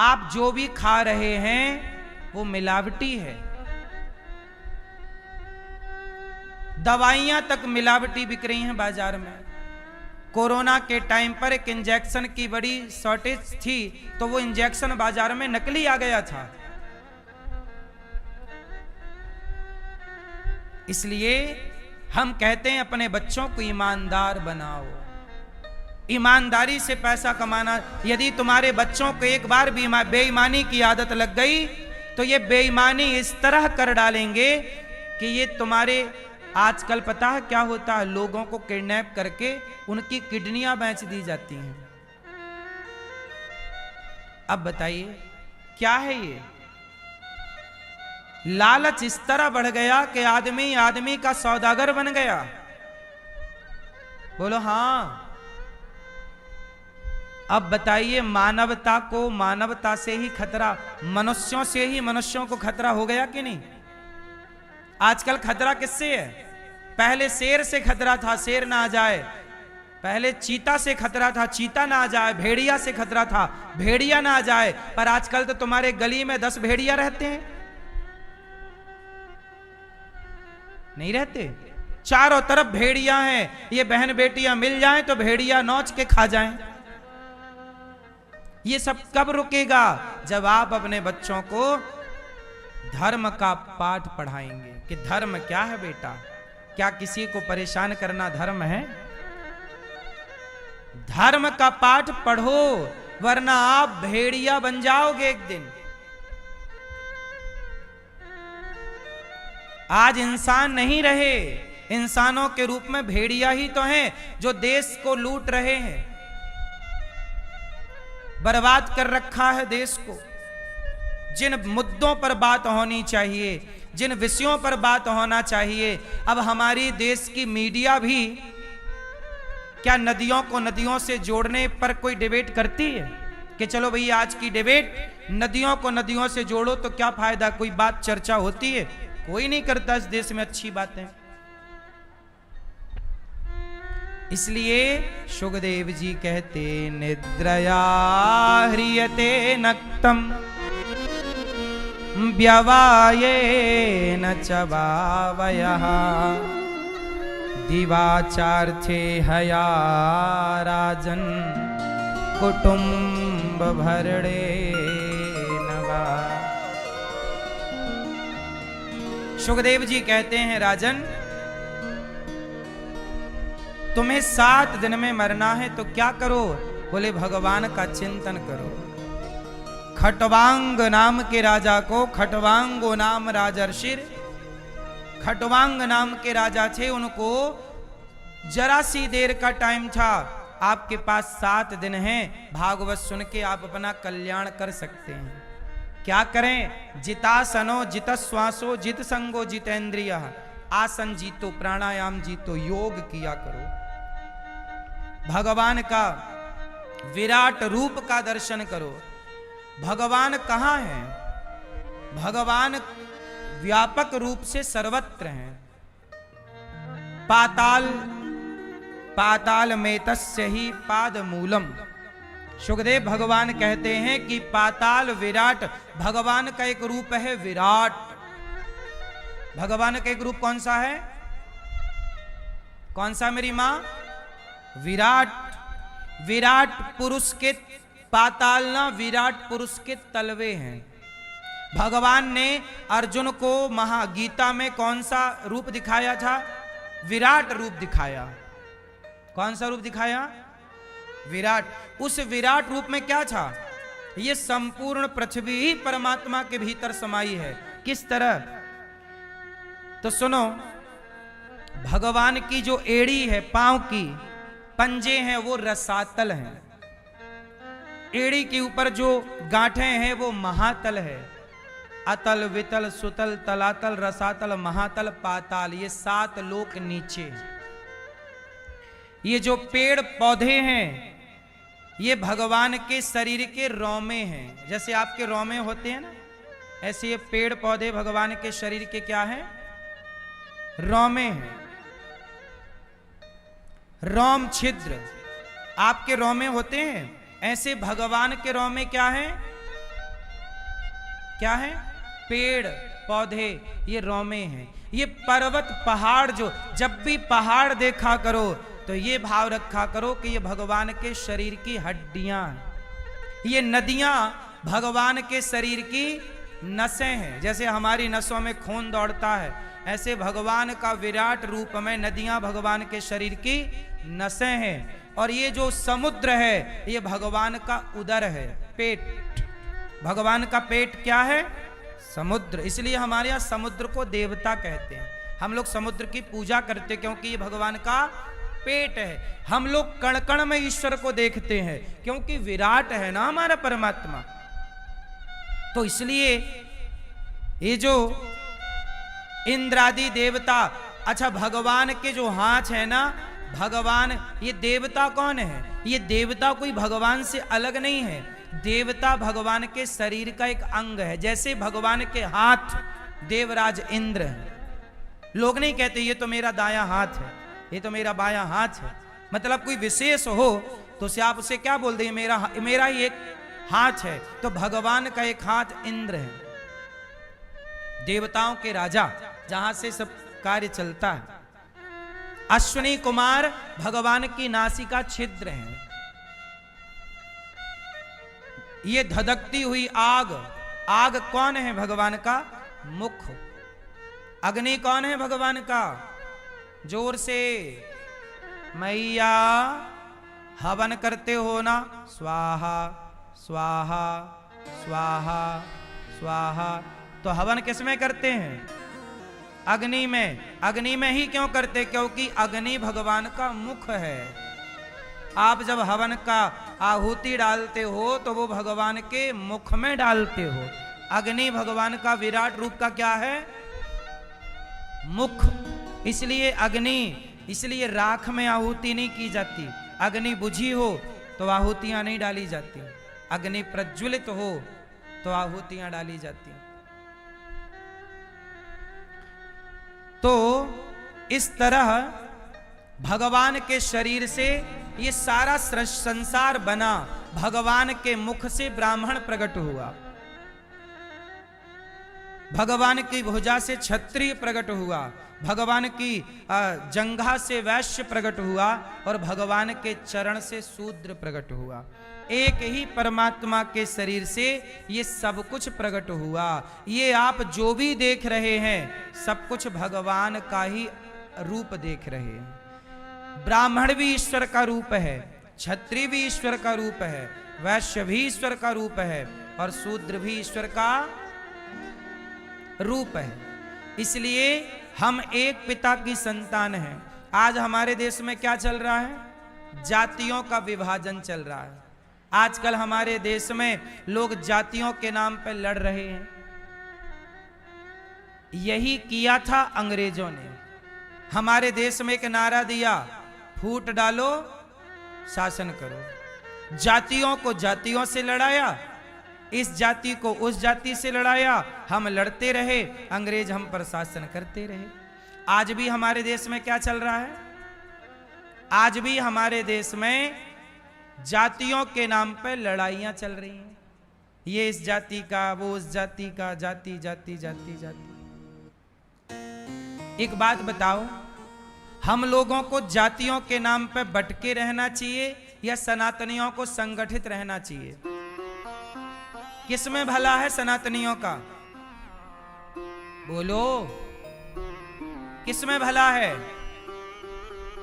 आप जो भी खा रहे हैं वो मिलावटी है। दवाइयां तक मिलावटी बिक रही हैं बाजार में। कोरोना के टाइम पर एक इंजेक्शन की बड़ी शॉर्टेज थी, तो वो इंजेक्शन बाजार में नकली आ गया था। इसलिए हम कहते हैं अपने बच्चों को ईमानदार बनाओ। ईमानदारी से पैसा कमाना। यदि तुम्हारे बच्चों को एक बार भी बेईमानी की आदत लग गई तो ये बेईमानी इस तरह कर डालेंगे कि ये तुम्हारे, आजकल पता है क्या होता है, लोगों को किडनैप करके उनकी किडनियां बेच दी जाती हैं। अब बताइए क्या है ये? लालच इस तरह बढ़ गया कि आदमी आदमी का सौदागर बन गया। बोलो हाँ। अब बताइए, मानवता को मानवता से ही खतरा, मनुष्यों से ही मनुष्यों को खतरा हो गया कि नहीं? आजकल खतरा किससे है? पहले शेर से खतरा था, शेर ना आ जाए। पहले चीता से खतरा था, चीता ना आ जाए। भेड़िया से खतरा था, भेड़िया ना आ जाए। पर आजकल तो तुम्हारे गली में 10 भेड़िया रहते हैं, नहीं रहते? चारों तरफ भेड़िया हैं। ये बहन बेटियां मिल जाएं तो भेड़िया नोच के खा जाएं। ये सब कब रुकेगा? जब आप अपने बच्चों को धर्म का पाठ पढ़ाएंगे कि धर्म क्या है बेटा। क्या किसी को परेशान करना धर्म है? धर्म का पाठ पढ़ो, वरना आप भेड़िया बन जाओगे एक दिन। आज इंसान नहीं रहे, इंसानों के रूप में भेड़िया ही तो हैं जो देश को लूट रहे हैं, बर्बाद कर रखा है देश को। जिन मुद्दों पर बात होनी चाहिए, जिन विषयों पर बात होना चाहिए, अब हमारी देश की मीडिया भी क्या नदियों को नदियों से जोड़ने पर कोई डिबेट करती है कि चलो भाई आज की डिबेट नदियों को नदियों से जोड़ो तो क्या फायदा? कोई बात चर्चा होती है? कोई नहीं करता इस देश में अच्छी बातें। इसलिए शुकदेव जी कहते, निद्रया ह्रियते नक्तम व्यवायेन च वावयः दिवाचार्थे हया राजन कुटुंब भरणे नवा। शुकदेव जी कहते हैं, राजन तुम्हें 7 दिन में मरना है तो क्या करो? बोले भगवान का चिंतन करो। खटवांग नाम के राजा को, खटवांगो नाम राजर्षिर, खटवांग नाम के राजा थे, उनको जरा सी देर का टाइम था। आपके पास 7 दिन हैं, भागवत सुन के आप अपना कल्याण कर सकते हैं। क्या करें? जितासनो जितश्वासो जित संगो जितेंद्रिय। आसन जीतो, प्राणायाम जीतो, योग किया करो। भगवान का विराट रूप का दर्शन करो। भगवान कहाँ है? भगवान व्यापक रूप से सर्वत्र हैं। पाताल पाताल में तस्य ही पाद मूलम। शुकदेव भगवान कहते हैं कि पाताल विराट, भगवान का एक रूप है विराट। भगवान का एक रूप कौन सा है? कौन सा मेरी मां? विराट। विराट पुरुष के पाताल ना, विराट पुरुष के तलवे हैं। भगवान ने अर्जुन को महागीता में कौन सा रूप दिखाया था? विराट रूप दिखाया। कौन सा रूप दिखाया? विराट। उस विराट रूप में क्या था? ये संपूर्ण पृथ्वी ही परमात्मा के भीतर समाई है। किस तरह? तो सुनो, भगवान की जो एड़ी है, पांव की पंजे हैं, वो रसातल हैं। एड़ी के ऊपर जो गांठें हैं वो महातल है। अतल, वितल, सुतल, तलातल, रसातल, महातल, पाताल, ये 7 लोक नीचे। ये जो पेड़ पौधे हैं ये भगवान के शरीर के रोमे हैं। जैसे आपके रोमे होते हैं ना, ऐसे ये पेड़ पौधे भगवान के शरीर के क्या हैं? रोमे हैं। रोम छिद्र आपके रोमे होते हैं, ऐसे भगवान के रोमे क्या हैं? क्या है? पेड़ पौधे, ये रोमे हैं। ये पर्वत पहाड़, जो जब भी पहाड़ देखा करो तो ये भाव रखा करो कि ये भगवान के शरीर की हड्डियां हैं। ये नदियां भगवान के शरीर की नसें हैं। जैसे हमारी नसों में खून दौड़ता है, ऐसे भगवान का विराट रूप में नदियां भगवान के शरीर की नसें हैं। और ये जो समुद्र है ये भगवान का उदर है, पेट। भगवान का पेट क्या है? समुद्र। इसलिए हमारे यहाँ समुद्र को देवता कहते हैं। हम लोग समुद्र की पूजा करते क्योंकि ये भगवान का पेट है। हम लोग कण कण में ईश्वर को देखते हैं क्योंकि विराट है ना हमारा परमात्मा। तो इसलिए ये जो इंद्र आदि देवता, अच्छा भगवान के जो हाथ है ना, भगवान, ये देवता कौन है? ये देवता कोई भगवान से अलग नहीं है। देवता भगवान के शरीर का एक अंग है। जैसे भगवान के हाथ देवराज इंद्र है। लोग नहीं कहते ये तो मेरा दायां हाथ है, ये तो मेरा बायां हाथ है। मतलब कोई विशेष हो तो आप उसे क्या बोल दें? मेरा ही एक हाथ है। तो भगवान का एक हाथ इंद्र है, देवताओं के राजा, जहां से सब कार्य चलता है। अश्विनी कुमार भगवान की नासिका छिद्र है। ये धधकती हुई आग, आग कौन है? भगवान का मुख। अग्नि कौन है? भगवान का। जोर से मैया हवन करते हो ना, स्वाहा स्वाहा स्वाहा स्वाहा। तो हवन किसमें करते हैं? अग्नि में। अग्नि में ही क्यों करते? क्योंकि अग्नि भगवान का मुख है। आप जब हवन का आहुति डालते हो तो वो भगवान के मुख में डालते हो। अग्नि भगवान का विराट रूप का क्या है? मुख। इसलिए अग्नि, इसलिए राख में आहुति नहीं की जाती। अग्नि बुझी हो तो आहुतियां नहीं डाली जाती, अग्नि प्रज्वलित हो तो आहुतियां डाली जाती। तो इस तरह भगवान के शरीर से ये सारा संसार बना। भगवान के मुख से ब्राह्मण प्रकट हुआ, भगवान की भुजा से क्षत्रिय प्रकट हुआ, भगवान की जंघा से वैश्य प्रकट हुआ और भगवान के चरण से शूद्र प्रकट हुआ। एक ही परमात्मा के शरीर से ये सब कुछ प्रकट हुआ। ये आप जो भी देख रहे हैं सब कुछ भगवान का ही रूप देख रहे हैं। ब्राह्मण भी ईश्वर का रूप है, क्षत्रिय भी ईश्वर का रूप है, वैश्य भी ईश्वर का रूप है और शूद्र भी ईश्वर का रूप है। इसलिए हम एक पिता की संतान हैं। आज हमारे देश में क्या चल रहा है? जातियों का विभाजन चल रहा है। आजकल हमारे देश में लोग जातियों के नाम पर लड़ रहे हैं। यही किया था अंग्रेजों ने। हमारे देश में एक नारा दिया, फूट डालो शासन करो। जातियों को जातियों से लड़ाया, इस जाति को उस जाति से लड़ाया, हम लड़ते रहे, अंग्रेज हम पर शासन करते रहे। आज भी हमारे देश में क्या चल रहा है? आज भी हमारे देश में जातियों के नाम पर लड़ाइयां चल रही हैं। ये इस जाति का, वो उस जाति का, जाति जाति जाति जाति। एक बात बताओ, हम लोगों को जातियों के नाम पर भटके रहना चाहिए या सनातनियों को संगठित रहना चाहिए? किसमें भला है सनातनियों का? बोलो किसमें भला है?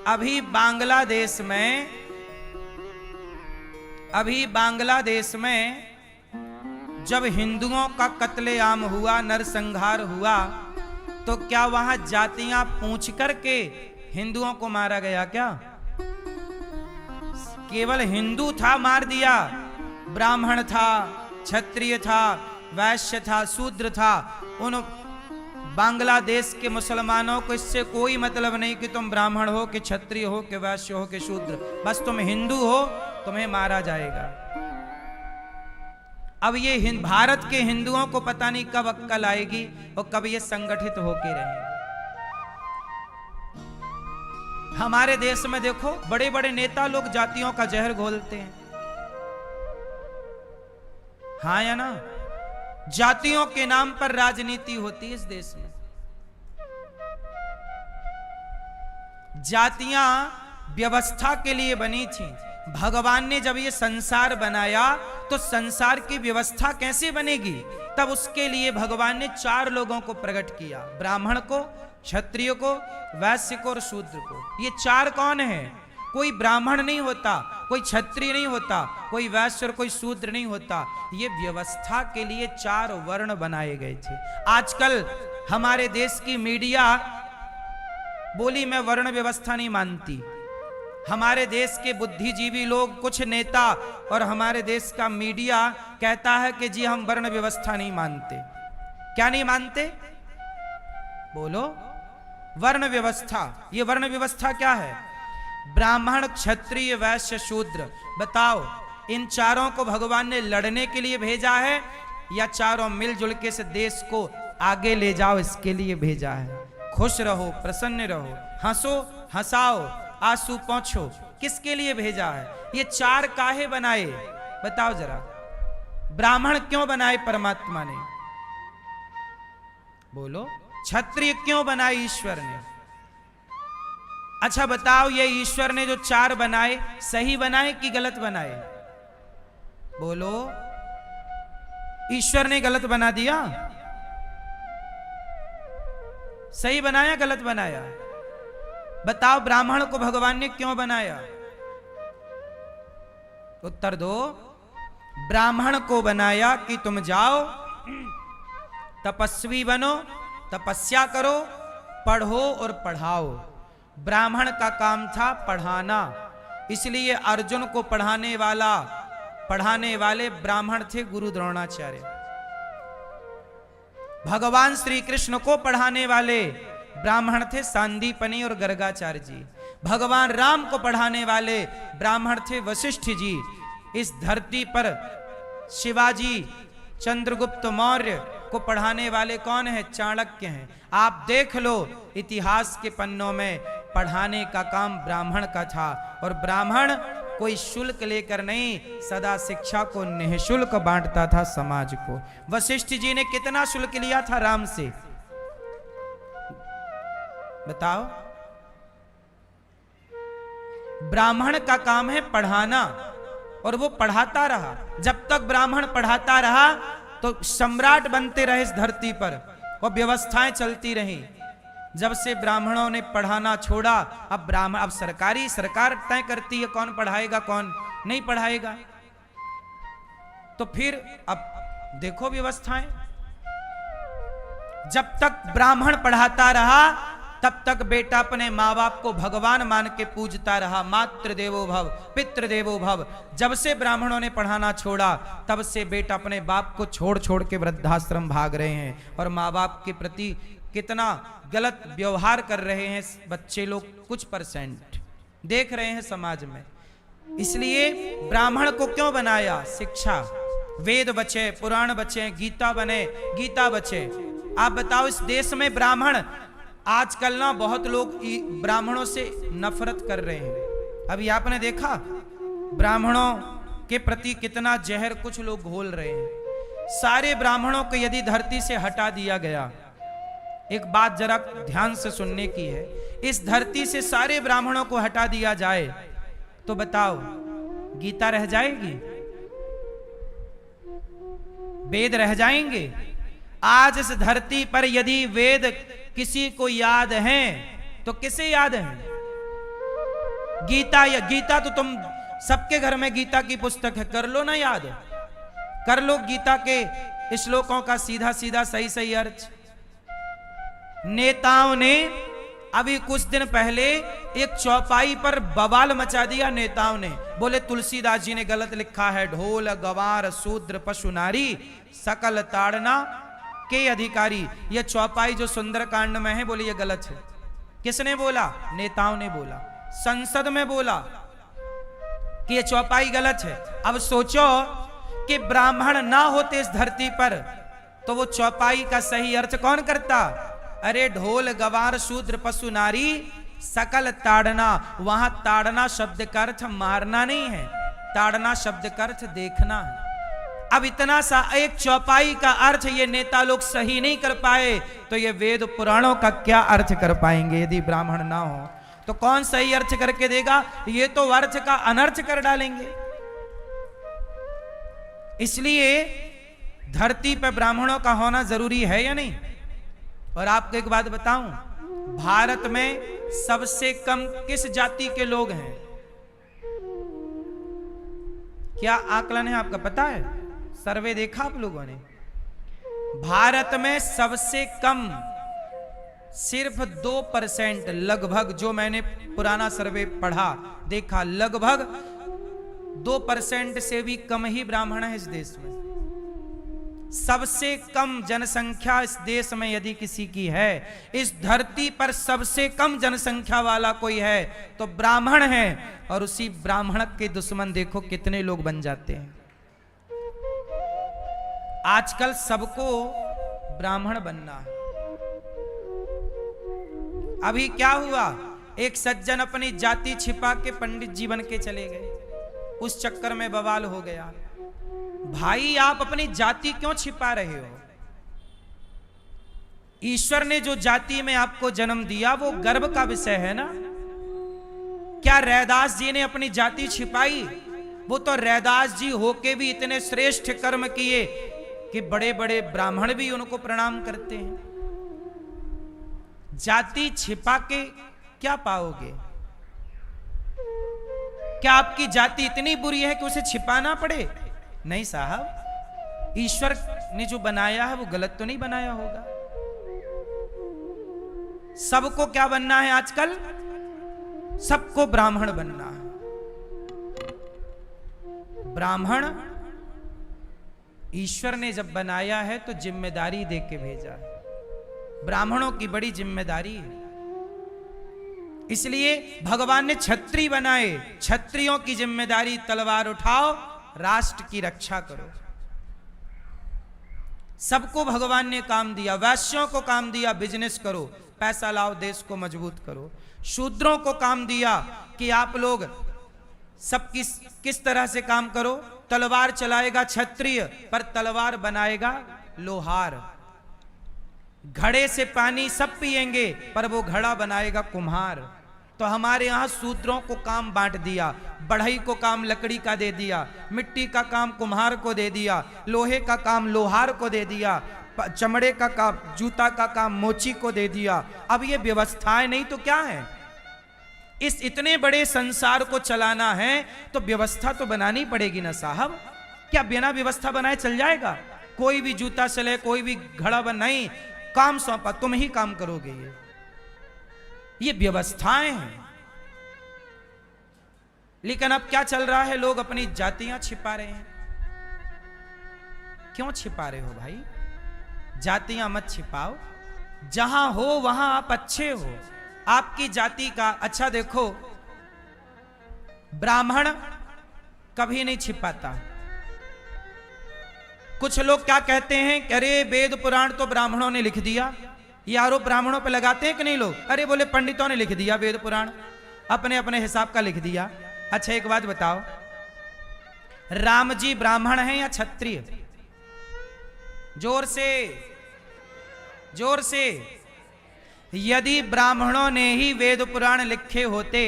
अभी बांग्लादेश में जब हिंदुओं का कत्लेआम हुआ, नरसंहार हुआ, तो क्या वहां जातियां पूछ करके हिंदुओं को मारा गया क्या? केवल हिंदू था मार दिया, ब्राह्मण था, क्षत्रिय था, वैश्य था, शूद्र था। उन बांग्लादेश के मुसलमानों को इससे कोई मतलब नहीं कि तुम ब्राह्मण हो, कि क्षत्रिय हो, कि वैश्य हो, कि शूद्र, बस तुम हिंदू हो, तुम्हें मारा जाएगा। अब ये भारत के हिंदुओं को पता नहीं कब अक्ल आएगी और कब ये संगठित होके रहेंगे। हमारे देश में देखो बड़े बड़े नेता लोग जातियों का जहर घोलते हैं, हाँ या ना? जातियों के नाम पर राजनीति होती है इस देश में। जातियां व्यवस्था के लिए बनी थी। भगवान ने जब ये संसार बनाया तो संसार की व्यवस्था कैसे बनेगी? तब उसके लिए भगवान ने 4 लोगों को प्रकट किया, ब्राह्मण को, क्षत्रिय को, वैश्य को और शूद्र को। ये 4 कौन है? कोई ब्राह्मण नहीं होता, कोई क्षत्रिय नहीं होता, कोई वैश्य और कोई शूद्र नहीं होता। ये व्यवस्था के लिए 4 वर्ण बनाए गए थे। आजकल हमारे देश की मीडिया बोली मैं वर्ण व्यवस्था नहीं मानती। हमारे देश के बुद्धिजीवी लोग, कुछ नेता और हमारे देश का मीडिया कहता है कि जी हम वर्ण व्यवस्था नहीं मानते। क्या नहीं मानते? बोलो। वर्ण व्यवस्था। ये वर्ण व्यवस्था क्या है? ब्राह्मण, क्षत्रिय, वैश्य, शूद्र। बताओ इन 4 को भगवान ने लड़ने के लिए भेजा है या चारों मिलजुल के इस देश को आगे ले जाओ इसके लिए भेजा है? खुश रहो, प्रसन्न रहो, हंसो, हंसाओ, आंसू पोंछो, किसके लिए भेजा है? ये 4 काहे बनाए बताओ जरा। ब्राह्मण क्यों बनाए परमात्मा ने? बोलो। क्षत्रिय क्यों बनाए ईश्वर ने? अच्छा बताओ ये ईश्वर ने जो 4 बनाए सही बनाए कि गलत बनाए? बोलो। ईश्वर ने गलत बना दिया? सही बनाया गलत बनाया? बताओ ब्राह्मण को भगवान ने क्यों बनाया? उत्तर दो। ब्राह्मण को बनाया कि तुम जाओ तपस्वी बनो, तपस्या करो, पढ़ो और पढ़ाओ। ब्राह्मण का काम था पढ़ाना, इसलिए अर्जुन को पढ़ाने वाले ब्राह्मण थे गुरु द्रोणाचार्य। भगवान श्री कृष्ण को पढ़ाने वाले ब्राह्मण थे सांदीपनि और गर्गाचार्य जी। भगवान राम को पढ़ाने वाले ब्राह्मण थे वशिष्ठ जी। इस धरती पर शिवाजी, चंद्रगुप्त मौर्य को पढ़ाने वाले कौन है? चाणक्य हैं। आप देख लो इतिहास के पन्नों में पढ़ाने का काम ब्राह्मण का था। और ब्राह्मण कोई शुल्क लेकर नहीं, सदा शिक्षा को निःशुल्क बांटता था समाज को। वशिष्ठ जी ने कितना शुल्क लिया था राम से? बताओ। ब्राह्मण का काम है पढ़ाना और वो पढ़ाता रहा। जब तक ब्राह्मण पढ़ाता रहा तो सम्राट बनते रहे इस धरती पर और व्यवस्थाएं चलती रही। जब से ब्राह्मणों ने पढ़ाना छोड़ा, अब सरकार तय करती है कौन पढ़ाएगा कौन नहीं पढ़ाएगा। तो फिर अब देखो व्यवस्थाएं। जब तक ब्राह्मण पढ़ाता रहा तब तक बेटा अपने माँ बाप को भगवान मान के पूजता रहा। मातृ देवो भव, पितृ देवो भव। जब से ब्राह्मणों ने पढ़ाना छोड़ा तब से बेटा अपने बाप को छोड़ के वृद्धाश्रम भाग रहे हैं और माँ बाप के प्रति कितना गलत व्यवहार कर रहे हैं बच्चे लोग। कुछ % देख रहे हैं समाज में। इसलिए ब्राह्मण को क्यों बनाया? शिक्षा। वेद बचे, पुराण बचे, गीता बने, गीता बचे। आप बताओ इस देश में ब्राह्मण, आजकल ना बहुत लोग ब्राह्मणों से नफरत कर रहे हैं। अभी आपने देखा ब्राह्मणों के प्रति कितना जहर कुछ लोग घोल रहे हैं। सारे ब्राह्मणों को यदि धरती से हटा दिया गया, एक बात जरा ध्यान से सुनने की है, इस धरती से सारे ब्राह्मणों को हटा दिया जाए तो बताओ गीता रह जाएगी? वेद रह जाएंगे? आज इस धरती पर यदि वेद किसी को याद हैं तो किसे याद है? गीता। या गीता तो तुम सबके घर में गीता की पुस्तक है, कर लो ना याद, कर लो गीता के श्लोकों का सीधा सीधा सही सही अर्थ। नेताओं ने अभी कुछ दिन पहले एक चौपाई पर बवाल मचा दिया। नेताओं ने बोले तुलसीदास जी ने गलत लिखा है, ढोल गवार शूद्र पशु नारी सकल ताड़ना के अधिकारी। यह चौपाई जो सुंदरकांड में है, बोले ये गलत है। किसने बोला? नेताओं ने बोला, संसद में बोला कि ये चौपाई गलत है। अब सोचो कि ब्राह्मण ना होते इस धरती पर तो वो चौपाई का सही अर्थ कौन करता? अरे ढोल गवार शूद्र पशु नारी सकल ताड़ना। वहां ताड़ना शब्द का अर्थ मारना नहीं है, ताड़ना शब्द का अर्थ देखना है। अब इतना सा एक चौपाई का अर्थ ये नेता लोग सही नहीं कर पाए तो ये वेद पुराणों का क्या अर्थ कर पाएंगे? यदि ब्राह्मण ना हो तो कौन सही अर्थ करके देगा? ये तो अर्थ का अनर्थ कर डालेंगे। इसलिए धरती पर ब्राह्मणों का होना जरूरी है या नहीं? और आपको एक बात बताऊं, भारत में सबसे कम किस जाति के लोग हैं? क्या आकलन है आपका पता है? सर्वे देखा आप लोगों ने? भारत में सबसे कम सिर्फ 2% लगभग, जो मैंने पुराना सर्वे पढ़ा देखा, लगभग 2% से भी कम ही ब्राह्मण है इस देश में। सबसे कम जनसंख्या इस देश में यदि किसी की है, इस धरती पर सबसे कम जनसंख्या वाला कोई है तो ब्राह्मण है। और उसी ब्राह्मण के दुश्मन देखो कितने लोग बन जाते हैं। आजकल सबको ब्राह्मण बनना है। अभी क्या हुआ, एक सज्जन अपनी जाति छिपा के पंडित जी बन के चले गए, उस चक्कर में बवाल हो गया। भाई आप अपनी जाति क्यों छिपा रहे हो? ईश्वर ने जो जाति में आपको जन्म दिया वो गर्व का विषय है ना। क्या रैदास जी ने अपनी जाति छिपाई? वो तो रैदास जी होके भी इतने श्रेष्ठ कर्म किए कि बड़े बड़े ब्राह्मण भी उनको प्रणाम करते हैं। जाति छिपा के क्या पाओगे? क्या आपकी जाति इतनी बुरी है कि उसे छिपाना पड़े? नहीं साहब, ईश्वर ने जो बनाया है वो गलत तो नहीं बनाया होगा। सबको क्या बनना है आजकल? सबको ब्राह्मण बनना है। ब्राह्मण ईश्वर ने जब बनाया है तो जिम्मेदारी दे के भेजा है। ब्राह्मणों की बड़ी जिम्मेदारी है। इसलिए भगवान ने क्षत्रिय बनाए। क्षत्रियों की जिम्मेदारी तलवार उठाओ, राष्ट्र की रक्षा करो। सबको भगवान ने काम दिया। वैश्यों को काम दिया बिजनेस करो, पैसा लाओ, देश को मजबूत करो। शूद्रों को काम दिया कि आप लोग सब किस तरह से काम करो। तलवार चलाएगा क्षत्रिय, पर तलवार बनाएगा लोहार। घड़े से पानी सब पिएंगे, पर वो घड़ा बनाएगा कुम्हार। तो हमारे यहां शूद्रों को काम बांट दिया। बढ़ई को काम लकड़ी का दे दिया, मिट्टी का काम कुम्हार को दे दिया, लोहे का काम लोहार को दे दिया, चमड़े का काम, जूता का काम मोची को दे दिया। अब ये व्यवस्थाएं नहीं तो क्या है? इस इतने बड़े संसार को चलाना है तो व्यवस्था तो बनानी पड़ेगी ना साहब। क्या बिना व्यवस्था बनाए चल जाएगा? कोई भी जूता चले, कोई भी घड़ा बन, नहीं, काम सौंपा, तुम ही काम करोगे। ये व्यवस्थाएं हैं। लेकिन अब क्या चल रहा है? लोग अपनी जातियां छिपा रहे हैं। क्यों छिपा रहे हो भाई? जातियां मत छिपाओ। जहां हो वहां आप अच्छे हो। आपकी जाति का अच्छा देखो, ब्राह्मण कभी नहीं छिपाता। कुछ लोग क्या कहते हैं कि अरे वेद पुराण तो ब्राह्मणों ने लिख दिया। ये आरोप ब्राह्मणों पे लगाते हैं कि नहीं लोग? अरे बोले पंडितों ने लिख दिया वेद पुराण, अपने अपने हिसाब का लिख दिया। अच्छा एक बात बताओ, राम जी ब्राह्मण हैं या क्षत्रिय? जोर से, जोर से। यदि ब्राह्मणों ने ही वेद पुराण लिखे होते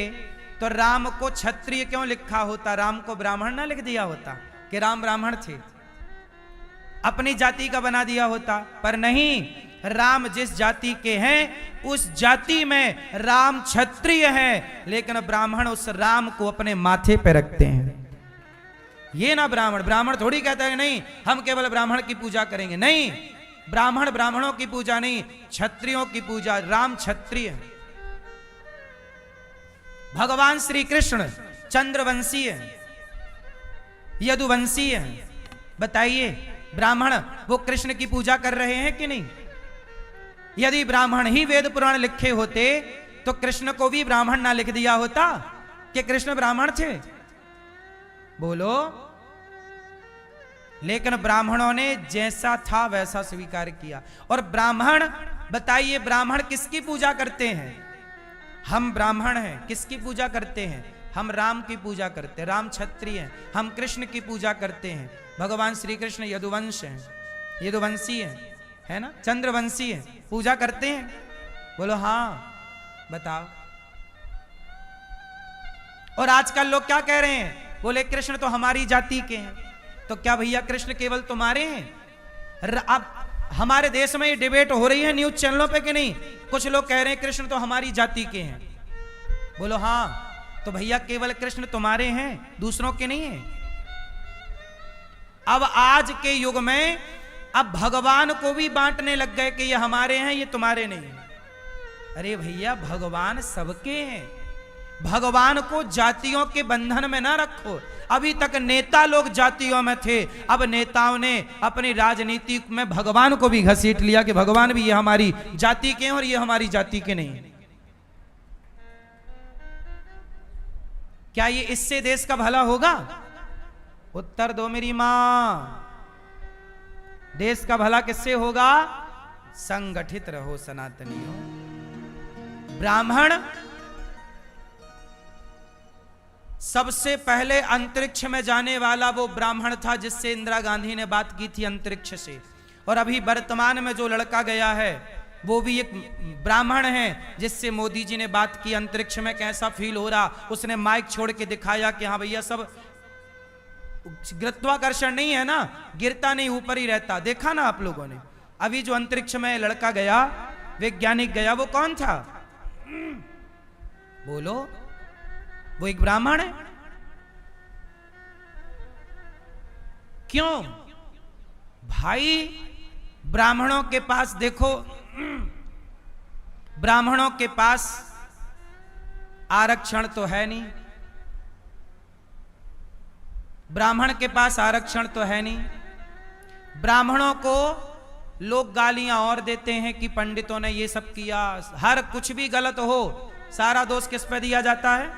तो राम को क्षत्रिय क्यों लिखा होता? राम को ब्राह्मण ना लिख दिया होता कि राम ब्राह्मण थे? अपनी जाति का बना दिया होता, पर नहीं, राम जिस जाति के हैं उस जाति में राम क्षत्रिय हैं, लेकिन ब्राह्मण उस राम को अपने माथे पे रखते हैं। ये ना ब्राह्मण थोड़ी कहता है नहीं हम केवल ब्राह्मण की पूजा करेंगे, नहीं, ब्राह्मण ब्राह्मणों की पूजा नहीं, क्षत्रियों की पूजा। राम क्षत्रिय है। भगवान श्री कृष्ण चंद्रवंशी है, यदुवंशी है। बताइए ब्राह्मण वो कृष्ण की पूजा कर रहे हैं कि नहीं? यदि ब्राह्मण ही वेद पुराण लिखे होते तो कृष्ण को भी ब्राह्मण ना लिख दिया होता कि कृष्ण ब्राह्मण थे? बोलो। लेकिन ब्राह्मणों ने जैसा था वैसा स्वीकार किया। और ब्राह्मण, बताइए ब्राह्मण किसकी पूजा करते हैं? हम ब्राह्मण हैं, किसकी पूजा करते हैं? हम राम की पूजा करते हैं, राम क्षत्रिय हैं। हम कृष्ण की पूजा करते हैं। भगवान श्री कृष्ण यदुवंश हैं, यदुवंशी हैं, है ना, चंद्रवंशी हैं, पूजा करते हैं। बोलो हाँ, बताओ। और आजकल लोग क्या कह रहे हैं? बोले कृष्ण तो हमारी जाति के हैं। तो क्या भैया कृष्ण केवल तुम्हारे हैं? अब हमारे देश में ये डिबेट हो रही है न्यूज चैनलों पे कि नहीं? कुछ लोग कह रहे हैं कृष्ण तो हमारी जाति के हैं। बोलो हाँ, तो भैया केवल कृष्ण तुम्हारे हैं, दूसरों के नहीं है। अब आज के युग में अब भगवान को भी बांटने लग गए कि ये हमारे हैं, ये तुम्हारे नहीं है। अरे भैया भगवान सबके हैं। भगवान को जातियों के बंधन में ना रखो। अभी तक नेता लोग जातियों में थे, अब नेताओं ने अपनी राजनीति में भगवान को भी घसीट लिया कि भगवान भी ये हमारी जाति के हैं और ये हमारी जाति के नहीं है। क्या ये इससे देश का भला होगा? उत्तर दो मेरी मां। देश का भला किससे होगा? संगठित रहो सनातनियों। ब्राह्मण सबसे पहले अंतरिक्ष में जाने वाला वो ब्राह्मण था जिससे इंदिरा गांधी ने बात की थी अंतरिक्ष से। और अभी वर्तमान में जो लड़का गया है वो भी एक ब्राह्मण है जिससे मोदी जी ने बात की अंतरिक्ष में कैसा फील हो रहा। उसने माइक छोड़ के दिखाया कि हाँ भैया सब गुरुत्वाकर्षण नहीं है ना, गिरता नहीं, ऊपर ही रहता। देखा ना आप लोगों ने? अभी जो अंतरिक्ष में लड़का गया, वैज्ञानिक गया, वो कौन था? बोलो। वो एक ब्राह्मण है। क्यों भाई? ब्राह्मणों के पास देखो, ब्राह्मणों के पास आरक्षण तो है नहीं, ब्राह्मण के पास आरक्षण तो है नहीं। ब्राह्मणों को लोग गालियां और देते हैं कि पंडितों ने ये सब किया। हर कुछ भी गलत हो, सारा दोष किस पे दिया जाता है?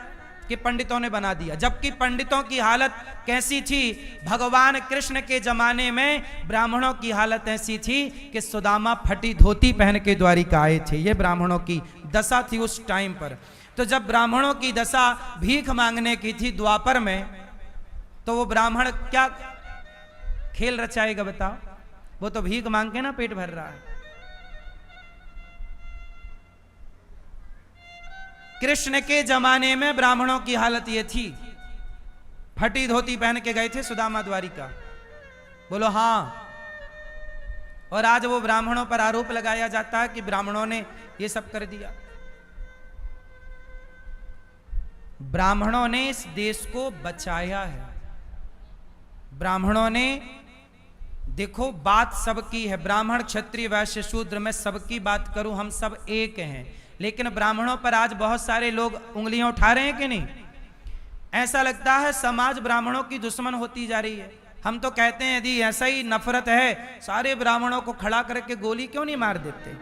कि पंडितों ने बना दिया। जबकि पंडितों की हालत कैसी थी? भगवान कृष्ण के जमाने में ब्राह्मणों की हालत ऐसी थी कि सुदामा फटी धोती पहन के द्वारिका आए थे। ये ब्राह्मणों की दशा थी उस टाइम पर। तो जब ब्राह्मणों की दशा भीख मांगने की थी द्वापर में, तो वो ब्राह्मण क्या खेल रचाएगा बताओ? वो तो भीख मांग के ना पेट भर रहा है। कृष्ण के जमाने में ब्राह्मणों की हालत ये थी, फटी धोती पहन के गए थे सुदामा द्वारिका। बोलो हाँ। और आज वो ब्राह्मणों पर आरोप लगाया जाता है कि ब्राह्मणों ने ये सब कर दिया। ब्राह्मणों ने इस देश को बचाया है। ब्राह्मणों ने, देखो बात सबकी है, ब्राह्मण क्षत्रिय वैश्य शूद्र, मैं सबकी बात करूं, हम सब एक हैं। लेकिन ब्राह्मणों पर आज बहुत सारे लोग उंगलियां उठा रहे हैं कि नहीं? ऐसा लगता है समाज ब्राह्मणों की दुश्मन होती जा रही है। हम तो कहते हैं यदि ऐसा ही नफरत है, सारे ब्राह्मणों को खड़ा करके गोली क्यों नहीं मार देते?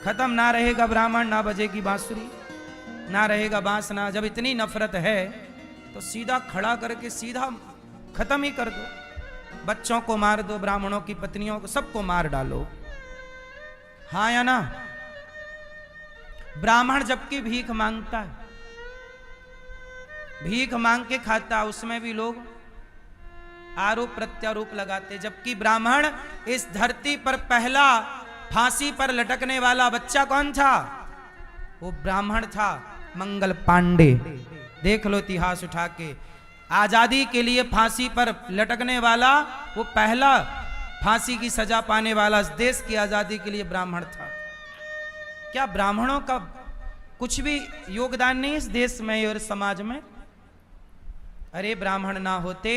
खत्म ना रहेगा ब्राह्मण, ना बजेगी बांसुरी, ना रहेगा बांस, ना। जब इतनी नफरत है तो सीधा खड़ा करके सीधा खत्म ही कर दो। बच्चों को मार दो, ब्राह्मणों की पत्नियों को, सबको मार डालो। हाँ या ना? ब्राह्मण जबकि भीख मांगता है, भीख मांग के खाता, उसमें भी लोग आरोप प्रत्यारोप लगाते। जबकि ब्राह्मण इस धरती पर पहला फांसी पर लटकने वाला बच्चा कौन था? वो ब्राह्मण था, मंगल पांडे। देख लो इतिहास उठा के, आजादी के लिए फांसी पर लटकने वाला वो पहला फांसी की सजा पाने वाला इस देश की आजादी के लिए ब्राह्मण था। क्या ब्राह्मणों का कुछ भी योगदान नहीं इस देश में और समाज में? अरे ब्राह्मण ना होते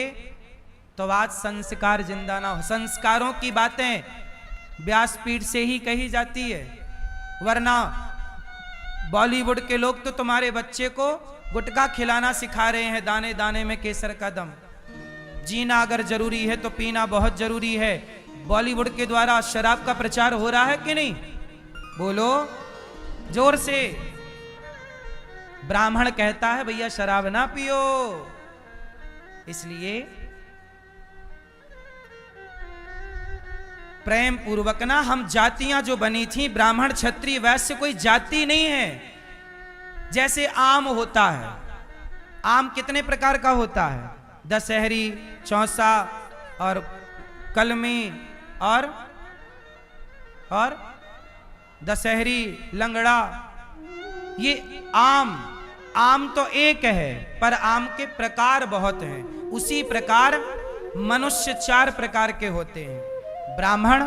तो आज संस्कार जिंदा ना हो। संस्कारों की बातें व्यासपीठ से ही कही जाती है, वरना बॉलीवुड के लोग तो तुम्हारे बच्चे को गुटखा खिलाना सिखा रहे हैं, दाने दाने में केसर का दम। जीना अगर जरूरी है तो पीना बहुत जरूरी है। बॉलीवुड के द्वारा शराब का प्रचार हो रहा है कि नहीं? बोलो जोर से। ब्राह्मण कहता है भैया शराब ना पियो। इसलिए प्रेम पूर्वक ना, हम जातियां जो बनी थी ब्राह्मण क्षत्रिय वैश्य कोई जाति नहीं है। जैसे आम होता है, आम कितने प्रकार का होता है? दशहरी, चौसा और कलमी और दशहरी, लंगड़ा। ये आम तो एक है पर आम के प्रकार बहुत हैं। उसी प्रकार मनुष्य 4 प्रकार के होते हैं। ब्राह्मण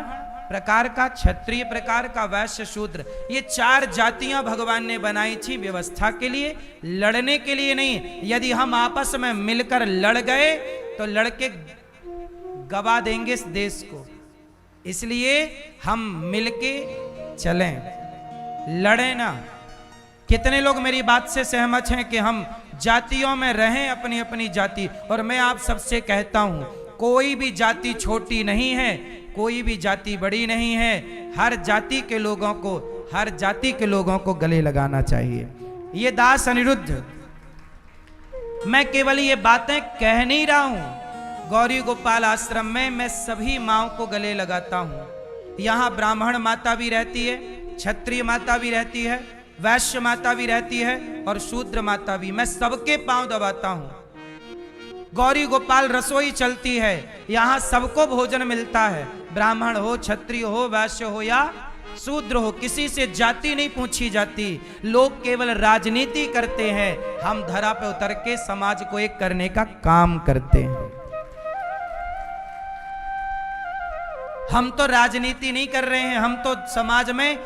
प्रकार का, क्षत्रिय प्रकार का, वैश्य, शूद्र। ये 4 जातियां भगवान ने बनाई थी व्यवस्था के लिए, लड़ने के लिए नहीं। यदि हम आपस में मिलकर लड़ गए तो लड़के गवा देंगे इस देश को। इसलिए हम मिलके चलें, लड़े ना। कितने लोग मेरी बात से सहमत हैं कि हम जातियों में रहें अपनी अपनी जाति? और मैं आप सबसे कहता हूं कोई भी जाति छोटी नहीं है, कोई भी जाति बड़ी नहीं है। हर जाति के लोगों को गले लगाना चाहिए। ये दास अनिरुद्ध, मैं केवल ये बातें कह नहीं रहा हूं। गौरी गोपाल आश्रम में मैं सभी माओं को गले लगाता हूं। यहां ब्राह्मण माता भी रहती है, क्षत्रिय माता भी रहती है, वैश्य माता भी रहती है और शूद्र माता भी। मैं सबके पांव दबाता हूं। गौरी गोपाल रसोई चलती है, यहां सबको भोजन मिलता है। ब्राह्मण हो, क्षत्रिय हो, वैश्य हो या शूद्र हो, किसी से जाति नहीं पूछी जाती। लोग केवल राजनीति करते हैं, हम धरा पे उतर के समाज को एक करने का काम करते हैं। हम तो राजनीति नहीं कर रहे हैं, हम तो समाज में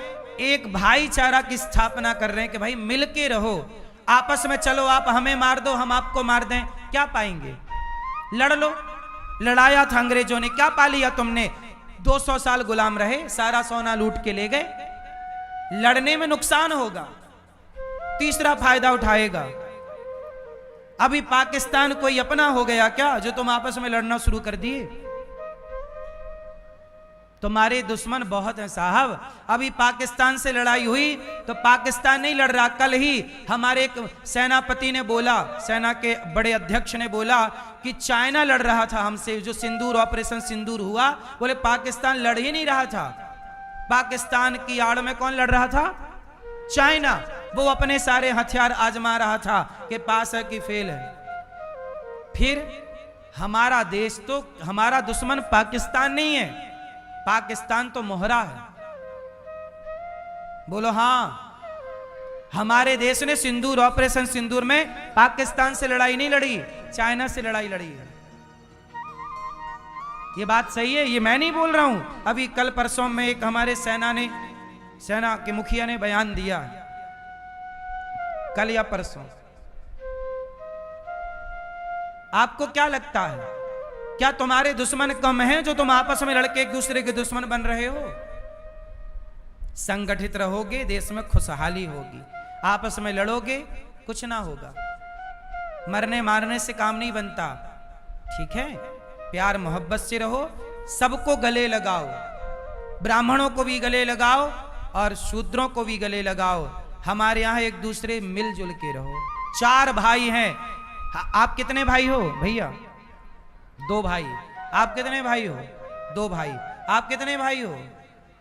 एक भाईचारा की स्थापना कर रहे हैं कि भाई मिलके रहो, आपस में चलो। आप हमें मार दो, हम आपको मार दें, क्या पाएंगे? लड़ लो। लड़ाया था अंग्रेजों ने, क्या पा लिया तुमने? 200 साल गुलाम रहे, सारा सोना लूट के ले गए। लड़ने में नुकसान होगा, तीसरा फायदा उठाएगा। अभी पाकिस्तान कोई अपना हो गया क्या जो तुम आपस में लड़ना शुरू कर दिए? तुम्हारे दुश्मन बहुत हैं साहब। अभी पाकिस्तान से लड़ाई हुई तो पाकिस्तान नहीं लड़ रहा। कल ही हमारे एक सेनापति ने बोला, सेना के बड़े अध्यक्ष ने बोला कि चाइना लड़ रहा था हमसे। जो सिंदूर, ऑपरेशन सिंदूर हुआ, बोले पाकिस्तान लड़ ही नहीं रहा था। पाकिस्तान की आड़ में कौन लड़ रहा था? चाइना। वो अपने सारे हथियार आजमा रहा था कि पास है कि फेल है। फिर हमारा देश तो, हमारा दुश्मन पाकिस्तान नहीं है, पाकिस्तान तो मोहरा है। बोलो हाँ। हमारे देश ने सिंदूर, ऑपरेशन सिंदूर में पाकिस्तान से लड़ाई नहीं लड़ी, चाइना से लड़ाई लड़ी है। ये बात सही है, ये मैं नहीं बोल रहा हूं। अभी कल परसों में एक हमारे सेना के मुखिया ने बयान दिया, कल या परसों। आपको क्या लगता है, क्या तुम्हारे दुश्मन कम हैं जो तुम आपस में लड़के एक दूसरे के दुश्मन बन रहे हो? संगठित रहोगे, देश में खुशहाली होगी। आपस में लड़ोगे, कुछ ना होगा। मरने मारने से काम नहीं बनता, ठीक है? प्यार मोहब्बत से रहो, सबको गले लगाओ। ब्राह्मणों को भी गले लगाओ और शूद्रों को भी गले लगाओ। हमारे यहां एक दूसरे मिलजुल के रहो। 4 भाई हैं। आप कितने भाई हो भैया? 2 भाई। आप कितने भाई हो? 2 भाई। आप कितने भाई हो?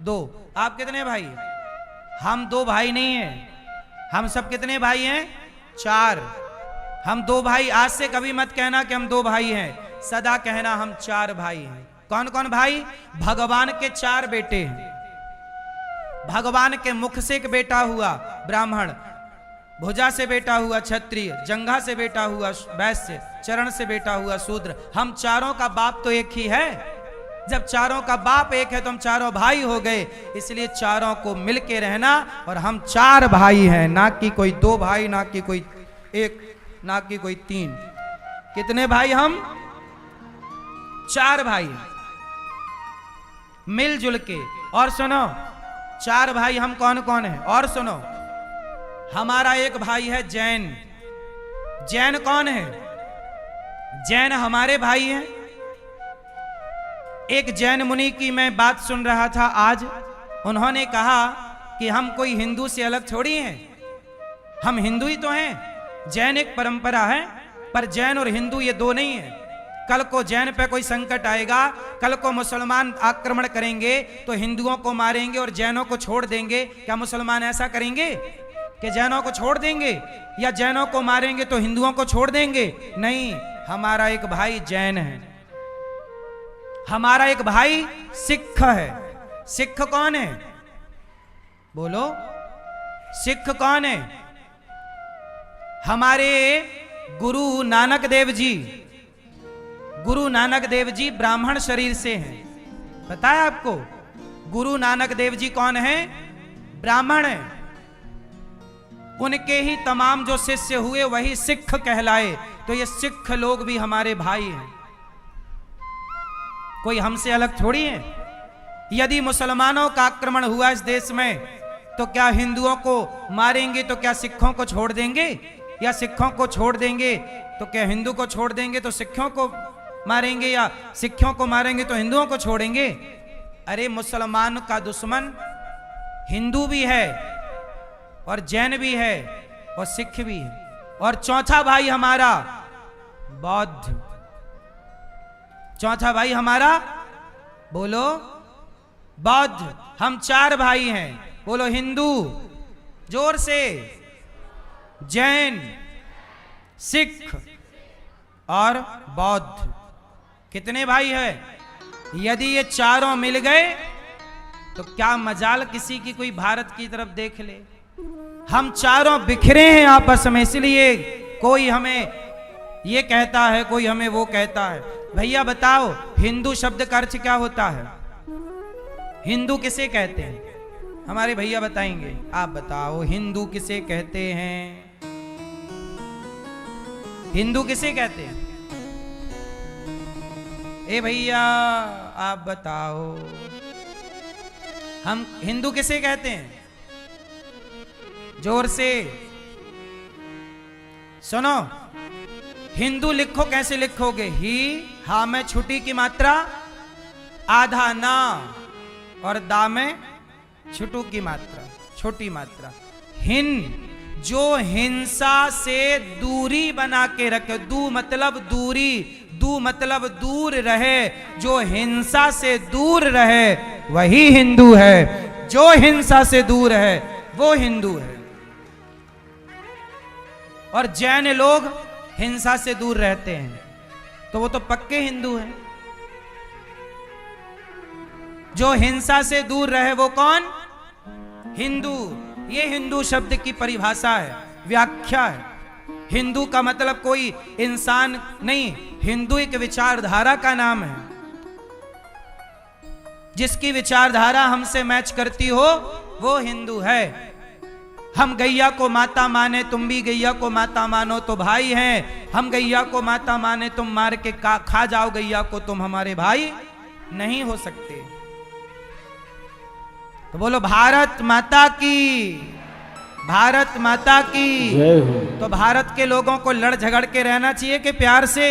2। आप कितने भाई? हम 2 भाई नहीं हैं। हम सब कितने भाई हैं? 4। हम 2 भाई। आज से कभी मत कहना कि हम 2 भाई हैं, सदा कहना हम 4 भाई हैं। कौन कौन भाई? भगवान के 4 बेटे हैं। भगवान के मुख से एक बेटा हुआ ब्राह्मण, भुजा से बेटा हुआ क्षत्रिय, जंघा से बेटा हुआ वैश्य, चरण से बेटा हुआ शूद्र। हम चारों का बाप तो एक ही है। जब चारों का बाप एक है तो हम चारों भाई हो गए, इसलिए चारों को मिलके रहना। और हम 4 भाई हैं, ना कि कोई 2 भाई, ना कि कोई 1, ना कि कोई 3। कितने भाई? हम 4 भाई मिलजुल के। और सुनो, 4 भाई हम कौन कौन हैं? और सुनो, हमारा एक भाई है जैन। जैन कौन है? जैन हमारे भाई हैं। एक जैन मुनि की मैं बात सुन रहा था आज। उन्होंने कहा कि हम कोई हिंदू से अलग थोड़ी हैं, हम हिंदू ही तो हैं। जैन एक परंपरा है, पर जैन और हिंदू ये 2 नहीं है। कल को जैन पे कोई संकट आएगा, कल को मुसलमान आक्रमण करेंगे तो हिंदुओं को मारेंगे और जैनों को छोड़ देंगे। क्या मुसलमान ऐसा करेंगे कि जैनों को छोड़ देंगे, या जैनों को मारेंगे तो हिंदुओं को छोड़ देंगे? नहीं, हमारा एक भाई जैन है, हमारा एक भाई सिख है। सिख कौन है? बोलो, सिख कौन है? हमारे गुरु नानक देव जी, गुरु नानक देव जी ब्राह्मण शरीर से हैं। पता है आपको गुरु नानक देव जी कौन है? ब्राह्मण है। उनके ही तमाम जो शिष्य हुए वही सिख कहलाए। तो ये सिख लोग भी हमारे भाई हैं, कोई हमसे अलग थोड़ी है। यदि मुसलमानों का आक्रमण हुआ इस देश में तो क्या हिंदुओं को मारेंगे तो क्या सिखों को छोड़ देंगे? या सिखों को छोड़ देंगे तो क्या हिंदू को छोड़ देंगे तो सिखों को मारेंगे? या सिखों को मारेंगे तो हिंदुओं को छोड़ेंगे? अरे मुसलमान का दुश्मन हिंदू भी है और जैन भी है और सिख भी है। और चौथा भाई हमारा बौद्ध। चौथा भाई हमारा, बोलो, बौद्ध। हम 4 भाई हैं, बोलो हिंदू जोर से, जैन, सिख और बौद्ध। कितने भाई है? यदि ये चारों मिल गए तो क्या मजाल किसी की कोई भारत की तरफ देख ले। हम चारों बिखरे हैं आपस में, इसलिए कोई हमें ये कहता है, कोई हमें वो कहता है। भैया बताओ, हिंदू शब्द का अर्थ क्या होता है? हिंदू किसे कहते हैं? हमारे भैया बताएंगे। आप बताओ, हिंदू किसे कहते हैं? हिंदू किसे कहते हैं? ए भैया आप बताओ, हम हिंदू किसे कहते हैं? जोर से सुनो। हिंदू लिखो, कैसे लिखोगे? ही, हा में छुटी की मात्रा, आधा ना, और दा में छुटू की मात्रा, छोटी मात्रा। हिन, जो हिंसा से दूरी बना के रखे। दू मतलब दूरी, दू मतलब दूर रहे। जो हिंसा से दूर रहे वही हिंदू है। जो हिंसा से दूर है वो हिंदू है। और जैन लोग हिंसा से दूर रहते हैं तो वो तो पक्के हिंदू हैं। जो हिंसा से दूर रहे वो कौन? हिंदू। ये हिंदू शब्द की परिभाषा है, व्याख्या है। हिंदू का मतलब कोई इंसान नहीं, हिंदू एक विचारधारा का नाम है। जिसकी विचारधारा हमसे मैच करती हो वो हिंदू है। हम गैया को माता माने, तुम भी गैया को माता मानो तो भाई हैं। हम गैया को माता माने, तुम मार के खा जाओ गैया को, तुम हमारे भाई नहीं हो सकते। तो बोलो भारत माता की, भारत माता की। जय हो। तो भारत के लोगों को लड़ झगड़ के रहना चाहिए कि प्यार से?